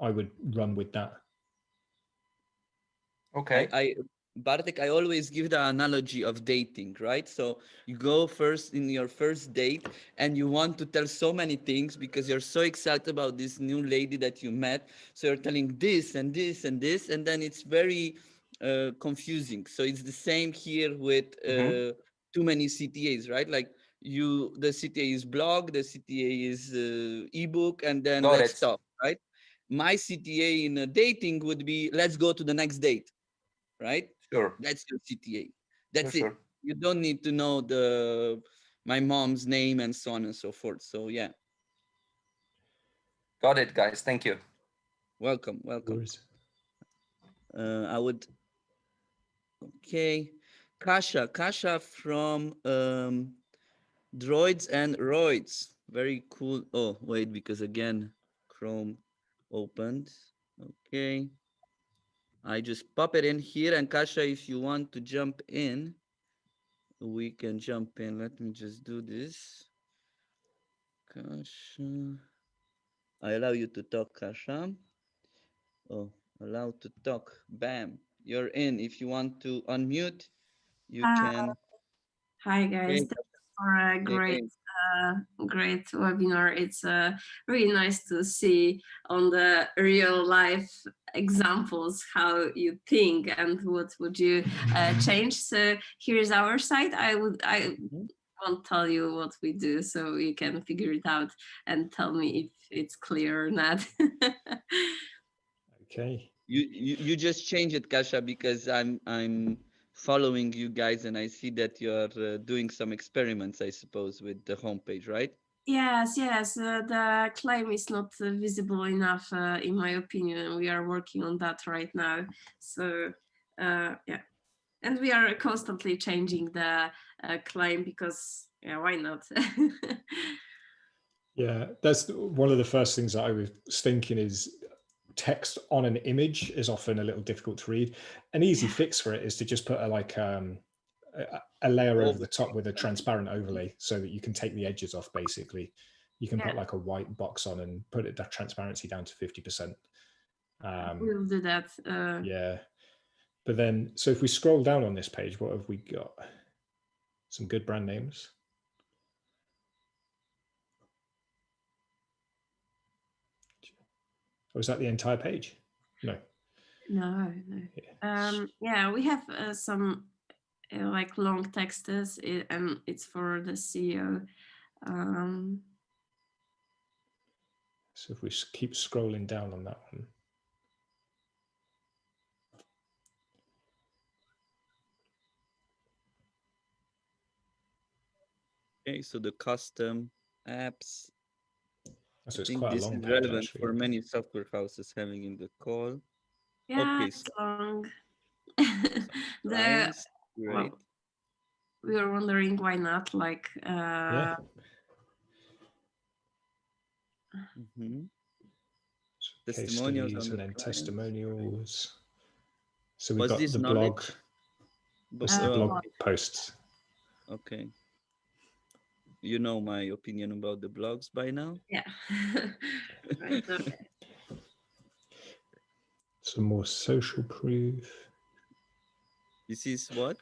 I would run with that. Okay. Bartek, I always give the analogy of dating, right? So you go first in your first date and you want to tell so many things because you're so excited about this new lady that you met. So you're telling this and this and this, and then it's very confusing. So it's the same here with too many CTAs, right? Like the CTA is blog, the CTA is ebook, and then Got let's it. talk, right? My CTA in a dating would be let's go to the next date, right? Sure. That's your CTA. That's it. Sure. You don't need to know my mom's name and so on and so forth. So yeah. Got it, guys. Thank you. Welcome. I would. Okay, Kasha from Droids and Roids. Very cool. Oh wait, because again, Chrome opened. Okay. I just pop it in here, and Kasha, if you want to jump in, we can jump in. Let me just do this. Kasha. I allow you to talk, Kasha. Oh, allowed to talk. Bam. You're in. If you want to unmute, you can. Hi guys, Hey, thanks for a great great webinar. It's really nice to see on the real life examples how you think and what would you change. So here's our site. I won't tell you what we do, so you can figure it out and tell me if it's clear or not. Okay. You just change it, Kasha, because I'm following you guys and I see that you're doing some experiments, I suppose, with the homepage, right? Yes, the claim is not visible enough, in my opinion. We are working on that right now. So, yeah. And we are constantly changing the claim because, yeah, why not? Yeah, that's one of the first things that I was thinking is text on an image is often a little difficult to read. An easy fix for it is to just put a layer over the top with a transparent overlay so that you can take the edges off. Basically, you can put like a white box on and put that transparency down to 50%. We'll do that. Yeah, but then so if we scroll down on this page, what have we got? Some good brand names. Or is that the entire page? No. No. Yeah, we have some like long texts, and it's for the CEO. So if we keep scrolling down on that one. Okay, so the custom apps. So I it's think quite a this long is page, relevant actually. for many software houses having in the call. Yeah, okay, it's long. Great. Well, we were wondering why not, like Yeah. So testimonials on and the then clients. testimonials. So we've Was got this the blog. knowledge? This is the blog posts. Okay. You know my opinion about the blogs by now? Yeah. Right, okay. Some more social proof. This is what?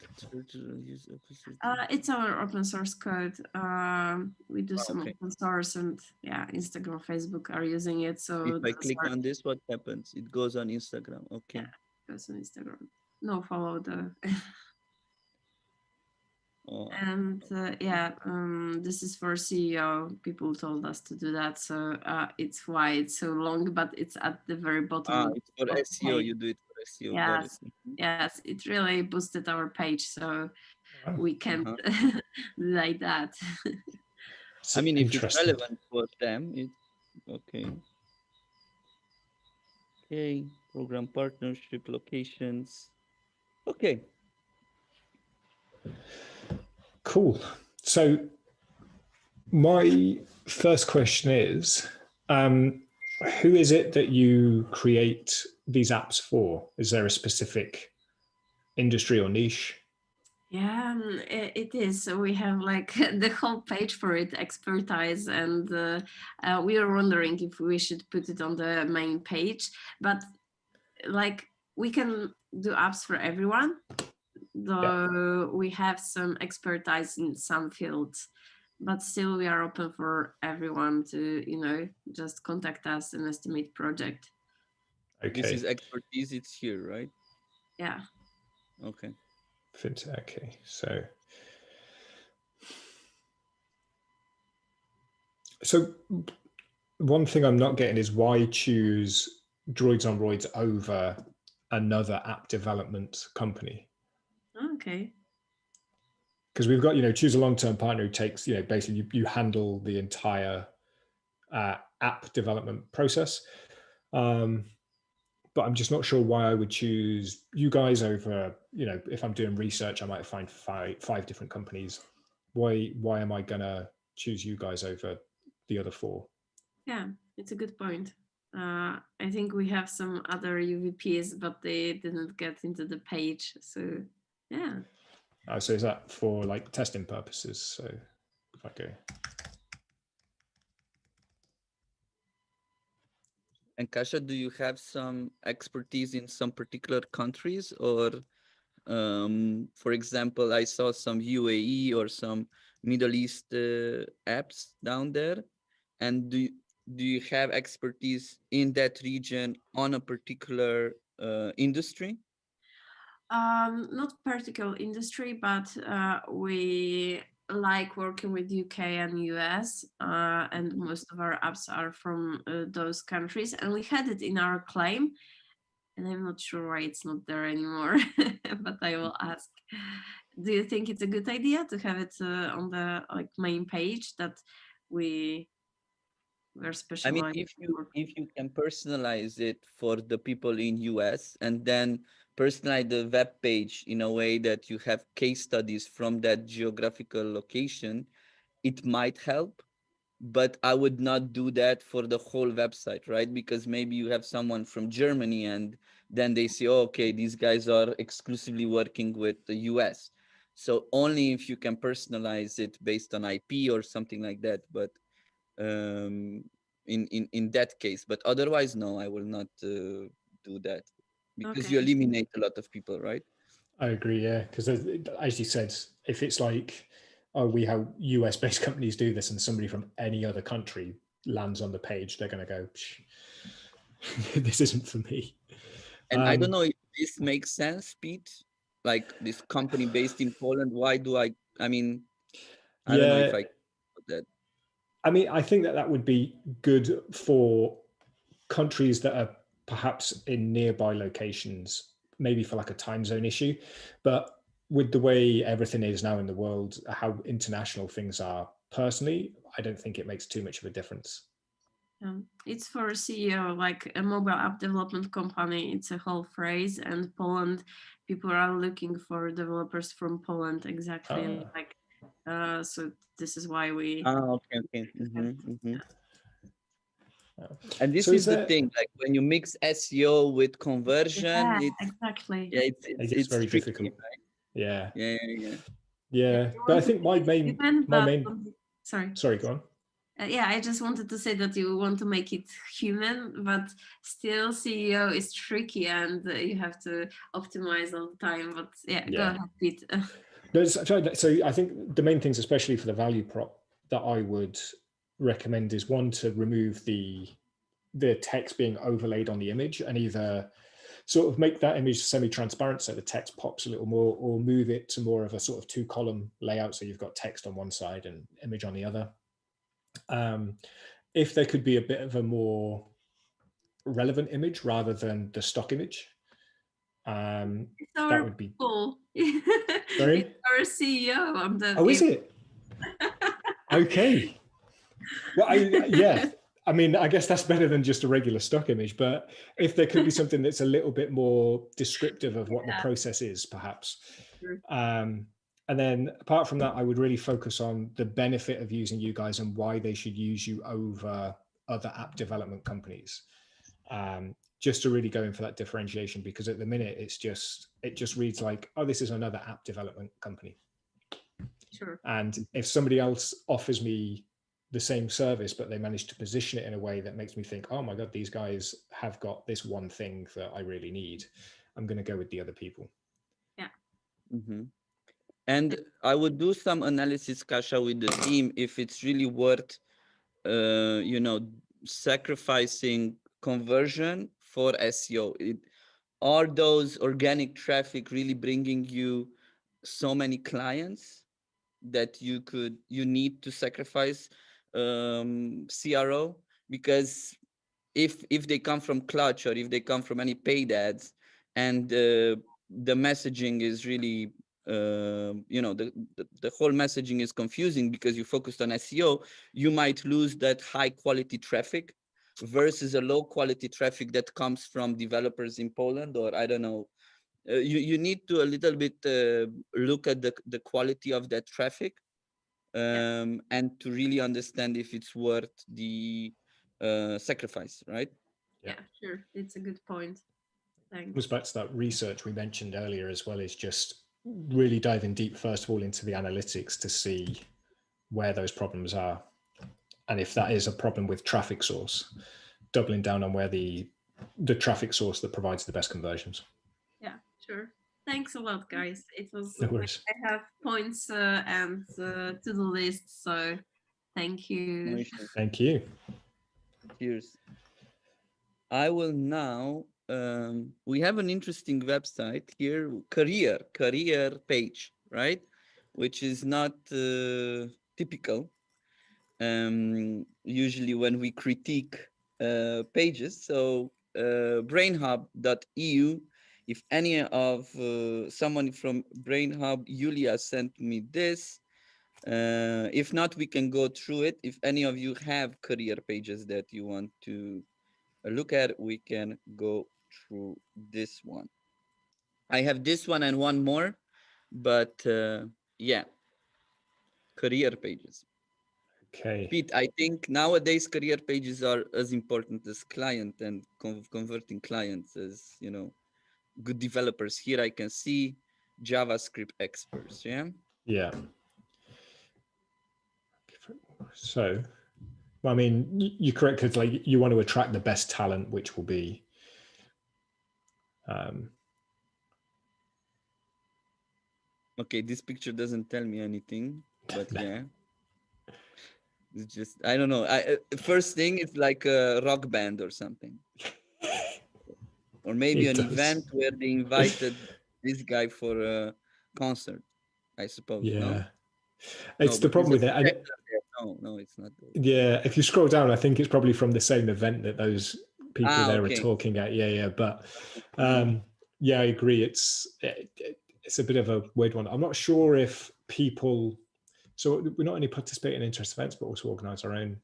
It's our open source code. We do some okay. open source, and yeah, Instagram, Facebook are using it. So If I click on this, what happens? It goes on Instagram. Okay. Yeah, it goes on Instagram. No follow though. Oh, And this is for CEO. People told us to do that, so it's why it's so long, but it's at the very bottom. it's for of the SEO. page. You do it for SEO. Got it. Yes, yes, it really boosted our page, so Wow. we can't do like that. I mean, if it's Interesting. relevant for them, it's okay. Okay, program partnership locations. Okay. Cool. So my first question is, who is it that you create these apps for? Is there a specific industry or niche? Yeah, it is. So we have like the whole page for it, expertise, and we are wondering if we should put it on the main page. But like we can do apps for everyone, though we have some expertise in some fields. But still, we are open for everyone to, just contact us and estimate project. Okay. This is expertise. It's here, right? Yeah. Okay. Fintech. Okay. So one thing I'm not getting is why choose Droids on Roids over another app development company? Okay. Because we've got, choose a long-term partner who takes, basically you handle the entire app development process. But I'm just not sure why I would choose you guys over, if I'm doing research, I might find five different companies. Why am I gonna choose you guys over the other four? Yeah, it's a good point. I think we have some other UVPs, but they didn't get into the page. So yeah. So is that for like testing purposes? So if I go. And Kasia, do you have some expertise in some particular countries, or, for example, I saw some UAE or some Middle East apps down there, and do you have expertise in that region on a particular industry? Not particular industry, but we like working with UK and US, and most of our apps are from those countries, and we had it in our claim, and I'm not sure why it's not there anymore, but I will ask. Do you think it's a good idea to have it on the main page that we're specialized? I mean, if you can personalize it for the people in US and then personalize the web page in a way that you have case studies from that geographical location, it might help. But I would not do that for the whole website, right? Because maybe you have someone from Germany and then they say, oh, okay, these guys are exclusively working with the US. So only if you can personalize it based on IP or something like that. But in that case, but otherwise, no, I will not do that, because you eliminate a lot of people, right? I agree, yeah, because as you said, if it's like, oh, we have US-based companies do this, and somebody from any other country lands on the page, they're going to go, this isn't for me. And I don't know if this makes sense, Pete. Like this company based in Poland, why do I mean, I don't know if I put that. I mean, I think that would be good for countries that are perhaps in nearby locations, maybe for like a time zone issue. But with the way everything is now in the world, how international things are, personally, I don't think it makes too much of a difference. It's for a CEO, like a mobile app development company. It's a whole phrase, and Poland, people are looking for developers from Poland, exactly. So this is why we. Okay. And this is the thing, like when you mix SEO with conversion, exactly. Yeah, it's very tricky, difficult. Right? Yeah. But I think my main Sorry, sorry, go on. yeah, I just wanted to say that you want to make it human, but still CEO is tricky and you have to optimize all the time. But yeah, go ahead, Pete. So I think the main things, especially for the value prop, that I would recommend is one, to remove the text being overlaid on the image, and either sort of make that image semi-transparent so the text pops a little more, or move it to more of a sort of 2-column layout, so you've got text on one side and image on the other. If there could be a bit of a more relevant image rather than the stock image, that would be cool. Sorry? It's our CEO on the is it? Okay. Well, yeah. I mean, I guess that's better than just a regular stock image, but if there could be something that's a little bit more descriptive of what the process is, perhaps. And then apart from that, I would really focus on the benefit of using you guys and why they should use you over other app development companies. Just to really go in for that differentiation, because at the minute it just reads like, oh, this is another app development company. Sure. And if somebody else offers me the same service, but they manage to position it in a way that makes me think, oh my God, these guys have got this one thing that I really need, I'm going to go with the other people. Yeah. Mm-hmm. And I would do some analysis, Kasia, with the team if it's really worth, sacrificing conversion for SEO. Are those organic traffic really bringing you so many clients that you need to sacrifice CRO? Because if they come from Clutch, or if they come from any paid ads, and the messaging is really the whole messaging is confusing because you focused on SEO, you might lose that high quality traffic versus a low quality traffic that comes from developers in Poland, or I don't know. You need to a little bit look at the quality of that traffic, and to really understand if it's worth the sacrifice, right? Yeah, sure. It's a good point. Thanks. Goes back to that research we mentioned earlier as well, is just really diving deep, first of all, into the analytics to see where those problems are. And if that is a problem with traffic source, doubling down on where the traffic source that provides the best conversions. Yeah, sure. Thanks a lot, guys. It was, No worries. I have points and to-do list, so thank you. Thank you. Cheers. I will now, we have an interesting website here, career page, right? Which is not typical. Usually when we critique pages. So brainhub.eu, if any of someone from Brainhub, Julia sent me this. If not, we can go through it. If any of you have career pages that you want to look at, we can go through this one. I have this one and one more, but yeah, career pages. Okay. Pete, I think nowadays career pages are as important as client and converting clients as, good developers. Here I can see JavaScript experts, yeah? Yeah. So, I mean, you're correct, because like you want to attract the best talent, which will be okay, this picture doesn't tell me anything, but yeah. It's just, I don't know. First thing, it's like a rock band or something. Or maybe an event where they invited this guy for a concert, I suppose. Yeah. No? It's the problem with it. No, it's not. Yeah, if you scroll down, I think it's probably from the same event that those people there okay. are talking at. Yeah. But yeah, I agree. It's a bit of a weird one. I'm not sure if people, so we not only participate in interest events, but also organize our own.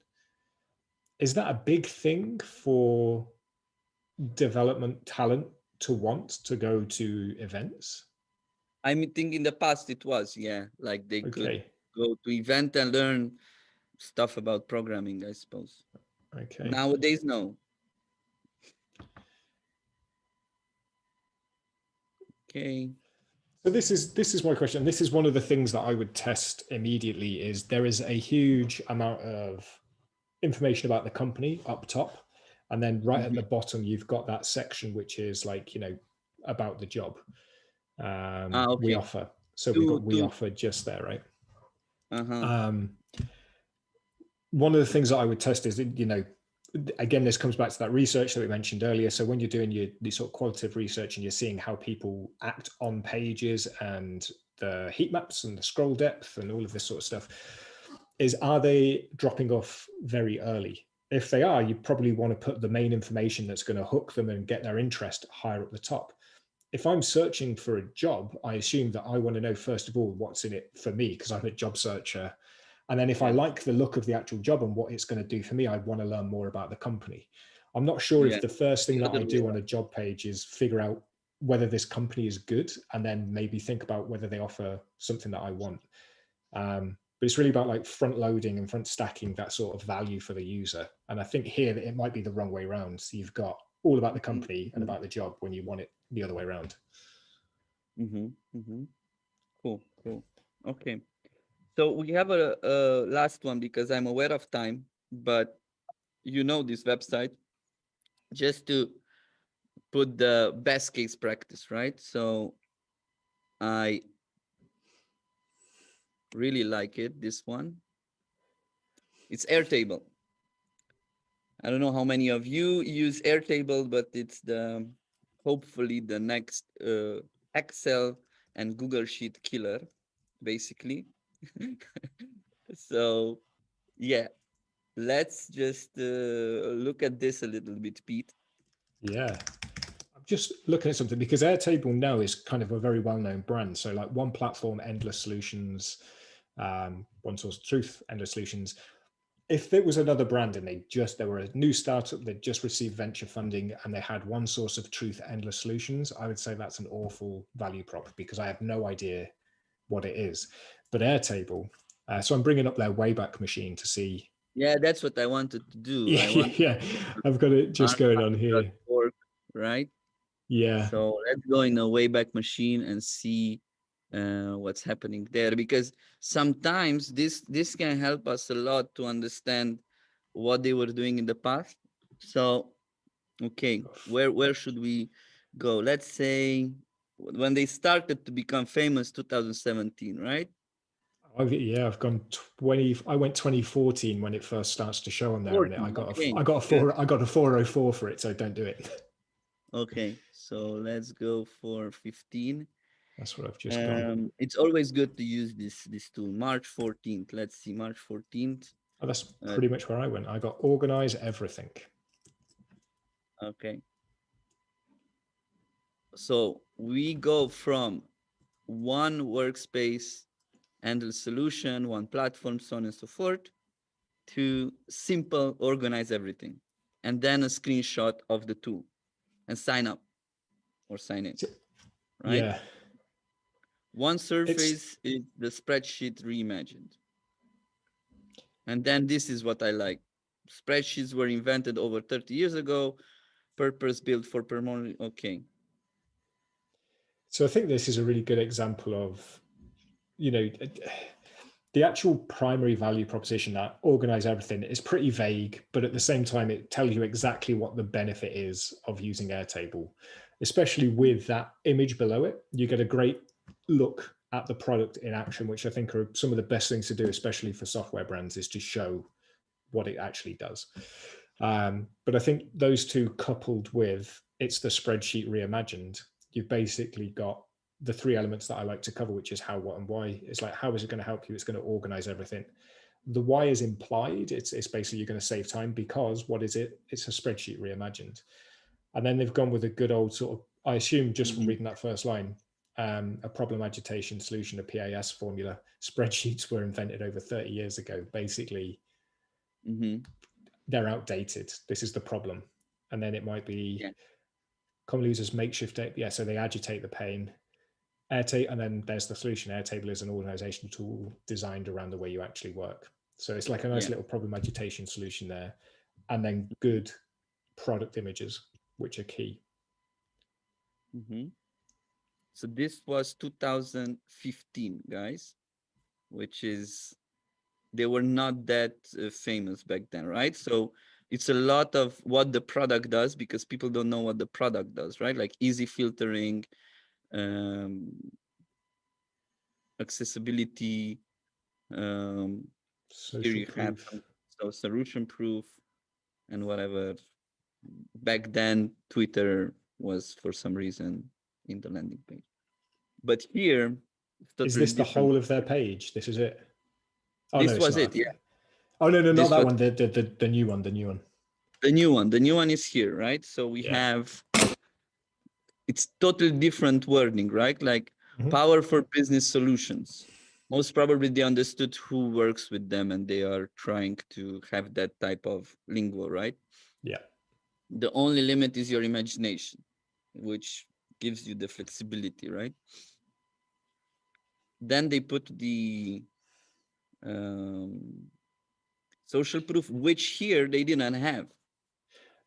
Is that a big thing for development talent to want to go to events? I think in the past it was, yeah. Like they could go to event and learn stuff about programming, I suppose. Okay. Nowadays, no. Okay. So this is my question. This is one of the things that I would test immediately. Is there is a huge amount of information about the company up top, and then right at the bottom you've got that section which is like, you know, about the job we offer. So we've got we offer just there, right? One of the things that I would test is, you know, again, this comes back to that research that we mentioned earlier. So when you're doing your sort of qualitative research and you're seeing how people act on pages and the heat maps and the scroll depth and all of this sort of stuff, is are they dropping off very early? If they are, you probably want to put the main information that's going to hook them and get their interest higher up the top. If I'm searching for a job, I assume that I want to know, first of all, what's in it for me, because I'm a job searcher. And then if I like the look of the actual job and what it's going to do for me, I'd want to learn more about the company. I'm not sure if the first thing that I do on a job page is figure out whether this company is good and then maybe think about whether they offer something that I want. But it's really about like front loading and front stacking that sort of value for the user. And I think here that it might be the wrong way around. So you've got all about the company and about the job when you want it the other way around. Cool. Okay. So we have a last one because I'm aware of time, but you know this website, just to put the best case practice, right? So I really like it, this one. It's Airtable. I don't know how many of you use Airtable, but it's the hopefully the next Excel and Google Sheet killer, basically. So yeah, let's just look at this a little bit, Pete. Yeah, I'm just looking at something because Airtable now is kind of a very well-known brand. So like one platform, endless solutions, one source of truth, endless solutions. If it was another brand and they were a new startup, they just received venture funding and they had one source of truth, endless solutions, I would say that's an awful value prop because I have no idea what it is. But Airtable, so I'm bringing up their Wayback Machine to see. Yeah, that's what I wanted to do. Yeah, I've got it just going on here. Right? Yeah. So let's go in a Wayback Machine and see what's happening there, because sometimes this can help us a lot to understand what they were doing in the past. So okay, where should we go? Let's say when they started to become famous, 2017, right? I've gone 20. I went 2014 when it first starts to show on there, 14, and I got a 404 for it, so don't do it. Okay, so let's go for 15. That's what I've just gone. It's always good to use this tool. March 14th. Let's see, March 14th. Oh, that's pretty much where I went. I got organize everything. Okay. So we go from one workspace handle solution, one platform, so on and so forth, to simple organize everything, and then a screenshot of the tool and sign up or sign in, right? Yeah. One surface is the spreadsheet reimagined. And then this is what I like. Spreadsheets were invented over 30 years ago, purpose built for permanent. Okay. So I think this is a really good example of, you know, the actual primary value proposition, that organize everything, is pretty vague, but at the same time, it tells you exactly what the benefit is of using Airtable, especially with that image below it. You get a great look at the product in action, which I think are some of the best things to do, especially for software brands, is to show what it actually does. But I think those two coupled with it's the spreadsheet reimagined, you've basically got the three elements that I like to cover, which is how, what, and why. It's like, how is it going to help you? It's going to organize everything. The why is implied. It's basically you're going to save time because what is it? It's a spreadsheet reimagined. And then they've gone with a good old sort of, I assume just from reading that first line, a problem agitation solution, a PAS formula. Spreadsheets were invented over 30 years ago. Basically, they're outdated. This is the problem. And then it might be common users makeshift. So they agitate the pain. Airtable, and then there's the solution. Airtable is an organization tool designed around the way you actually work. So it's like a nice little problem agitation solution there. And then good product images, which are key. So this was 2015, guys, which is they were not that famous back then, right? So it's a lot of what the product does, because people don't know what the product does, right? Like easy filtering, um, accessibility. Um, Here Social you have proof. so solution proof and whatever. Back then, Twitter was for some reason in the landing page, but here it's Is totally this the different. whole of their page? This is it? Oh no, This it's was not. it, yeah. Oh no, not This that was one. The new one. The new one. the new one. The new one is here, right? So we Yeah. have, it's totally different wording, right? Like Mhm. power for business solutions. Most probably they understood who works with them and they are trying to have that type of lingo, right? Yeah. The only limit is your imagination, which gives you the flexibility, right? Then they put the um, social proof, which here they didn't have.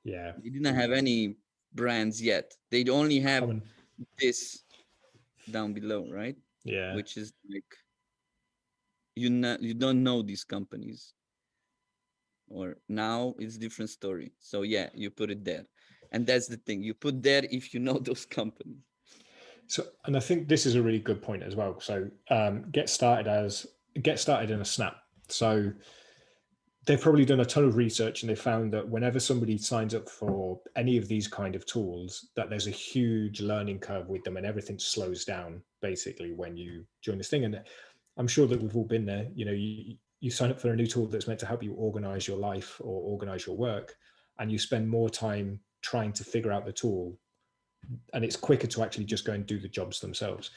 Yeah. They didn't have any brands yet. They only have Common. this down below, right? Yeah. Which is like you don't know these companies, or now it's different story. So yeah, you put it there, and that's the thing. You put there if you know those companies. So, and I think this is a really good point as well. So, get started in a snap. So, they've probably done a ton of research and they found that whenever somebody signs up for any of these kind of tools, that there's a huge learning curve with them and everything slows down basically when you join this thing. And I'm sure that we've all been there. You know, you sign up for a new tool that's meant to help you organize your life or organize your work, and you spend more time trying to figure out the tool, and it's quicker to actually just go and do the jobs themselves.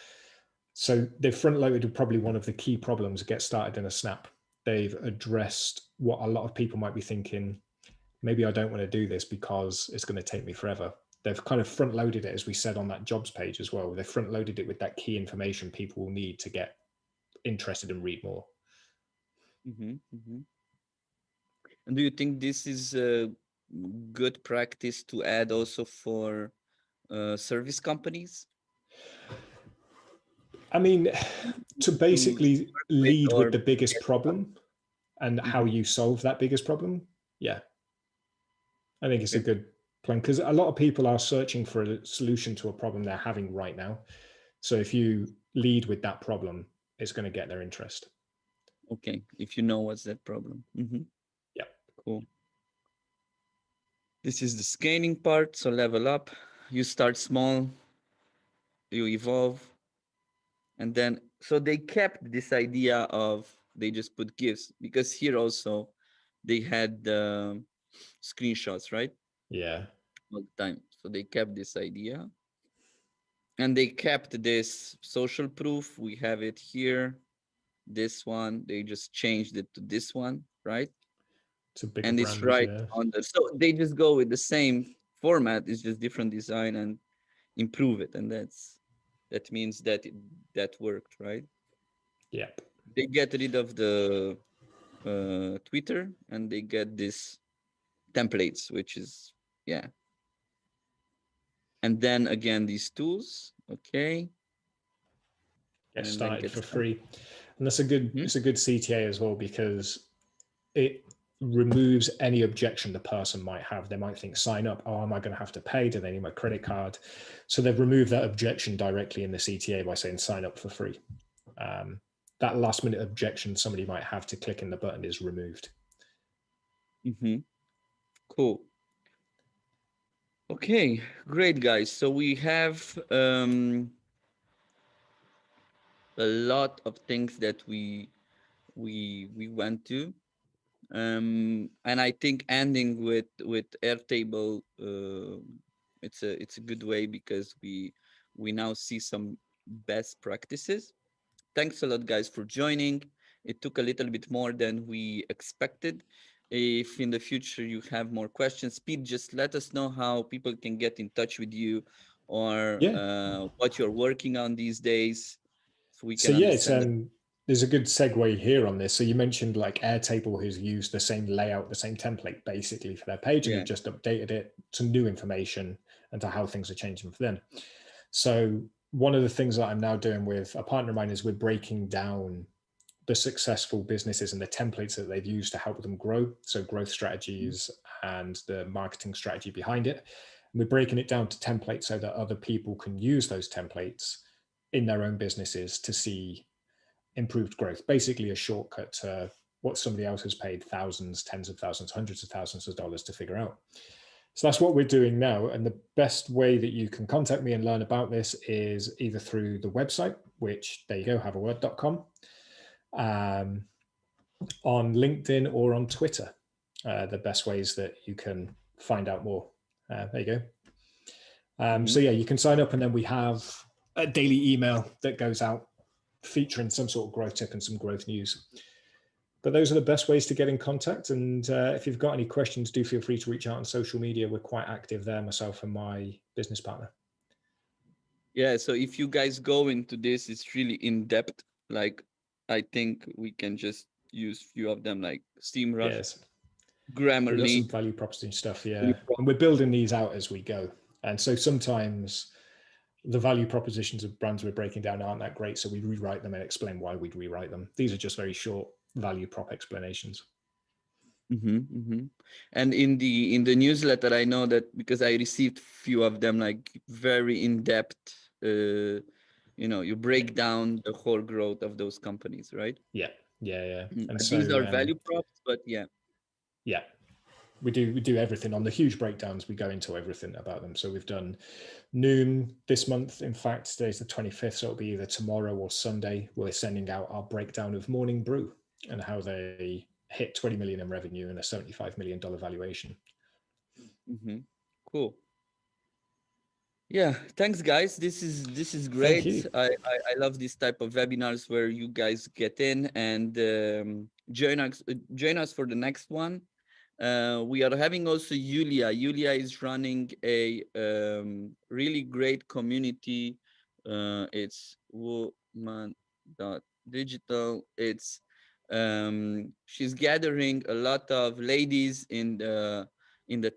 So they've front loaded probably one of the key problems, get started in a snap. They've addressed what a lot of people might be thinking, maybe I don't want to do this because it's going to take me forever. They've kind of front loaded it, as we said on that jobs page as well. They front loaded it with that key information people will need to get interested and read more. Mm-hmm, mm-hmm. And do you think this is a good practice to add also for service companies? I mean, to basically lead with Or the biggest problem and how you solve that biggest problem. Yeah, I think it's a okay. good plan, because a lot of people are searching for a solution to a problem they're having right now. So if you lead with that problem, it's going to get their interest. Okay, if you know what's that problem. Yeah. Cool. This is the scaling part. So level up. You start small, you evolve, and then so they kept this idea of they just put GIFs, because here also they had screenshots, right? Yeah. All the time. So they kept this idea, and they kept this social proof. We have it here. This one, they just changed it to this one, right? It's a bigger And it's brand. right Yeah. on the, so they just go with the same format, it's just different design, and improve it, and that means that that worked, right? Yeah. They get rid of the Twitter, and they get this templates, which is, yeah. And then again these tools, okay. Get And then started get for started. free. And that's a good, Mhm. it's a good CTA as well, because it removes any objection the person might have. They might think, sign up, oh, am I going to have to pay? Do they need my credit card? So they've removed that objection directly in the CTA by saying sign up for free. That last minute objection somebody might have to clicking the button is removed. Cool. Okay, great, guys. So we have a lot of things that we went to, and I think ending with Airtable, it's a good way, because we now see some best practices. Thanks a lot, guys, for joining. It took a little bit more than we expected. If in the future you have more questions, Pete, just let us know how people can get in touch with you, or Yeah. what you're working on these days, so we So can yeah, it's understand. there's a good segue here on this. So you mentioned like Airtable, who's used the same layout, the same template basically for their page, and Yeah. they've just updated it to new information and to how things are changing for them. So one of the things that I'm now doing with a partner of mine is we're breaking down the successful businesses and the templates that they've used to help them grow. So growth strategies and the marketing strategy behind it. And we're breaking it down to templates so that other people can use those templates in their own businesses to see improved growth, basically a shortcut to what somebody else has paid thousands, tens of thousands, hundreds of thousands of dollars to figure out. So that's what we're doing now. And the best way that you can contact me and learn about this is either through the website, which there you go, haveaword.com, on LinkedIn or on Twitter. The best ways that you can find out more. There you go. So yeah, you can sign up, and then we have a daily email that goes out featuring some sort of growth tip and some growth news. But those are the best ways to get in contact. And if you've got any questions, do feel free to reach out on social media. We're quite active there, myself and my business partner. Yeah, so if you guys go into this, it's really in depth. Like, I think we can just use few of them, like SEMrush, Yes. Grammarly. We've got some value proposition stuff, yeah. And we're building these out as we go. And so sometimes the value propositions of brands we're breaking down aren't that great, so we rewrite them and explain why we'd rewrite them. These are just very short value prop explanations. And in the newsletter, I know that because I received few of them, like very in depth. You break down the whole growth of those companies, right? Yeah. And so these are value props, but yeah, we do everything on the huge breakdowns. We go into everything about them. So we've done noon this month. In fact, today's the 25th, so it'll be either tomorrow or Sunday. We're sending out our breakdown of Morning Brew and how they hit 20 million in revenue and a $75 million valuation. Cool. Yeah, thanks guys. This is great. I love this type of webinars where you guys get in and join us for the next one. We are having also Yulia. Yulia is running a really great community. It's woman.digital. It's she's gathering a lot of ladies in the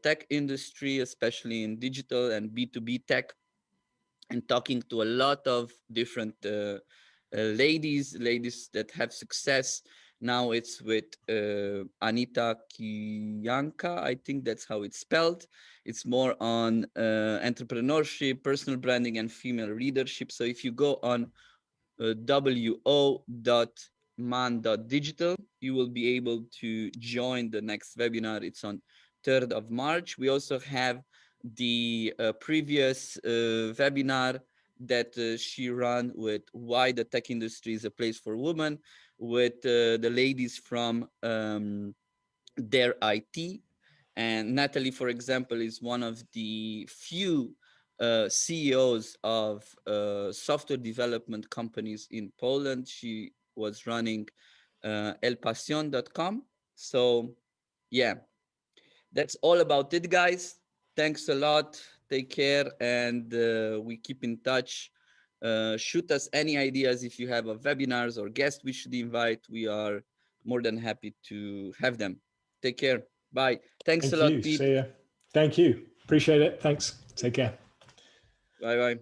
tech industry, especially in digital and B2B tech, and talking to a lot of different ladies that have success. Now it's with Anita Kiyanka, I think that's how it's spelled. It's more on entrepreneurship, personal branding, and female leadership. So if you go on wo.man.digital, you will be able to join the next webinar. It's on 3rd of March. We also have the previous webinar that she ran with why the tech industry is a place for women, with the ladies from Their IT. And Natalie, for example, is one of the few CEOs of software development companies in Poland. She was running elpasion.com. So yeah, that's all about it, guys. Thanks a lot. Take care, and we keep in touch. Shoot us any ideas if you have webinars or guests we should invite. We are more than happy to have them. Take care. Bye. Thanks a lot, Pete. See ya. Thank you. Appreciate it. Thanks. Take care. Bye-bye.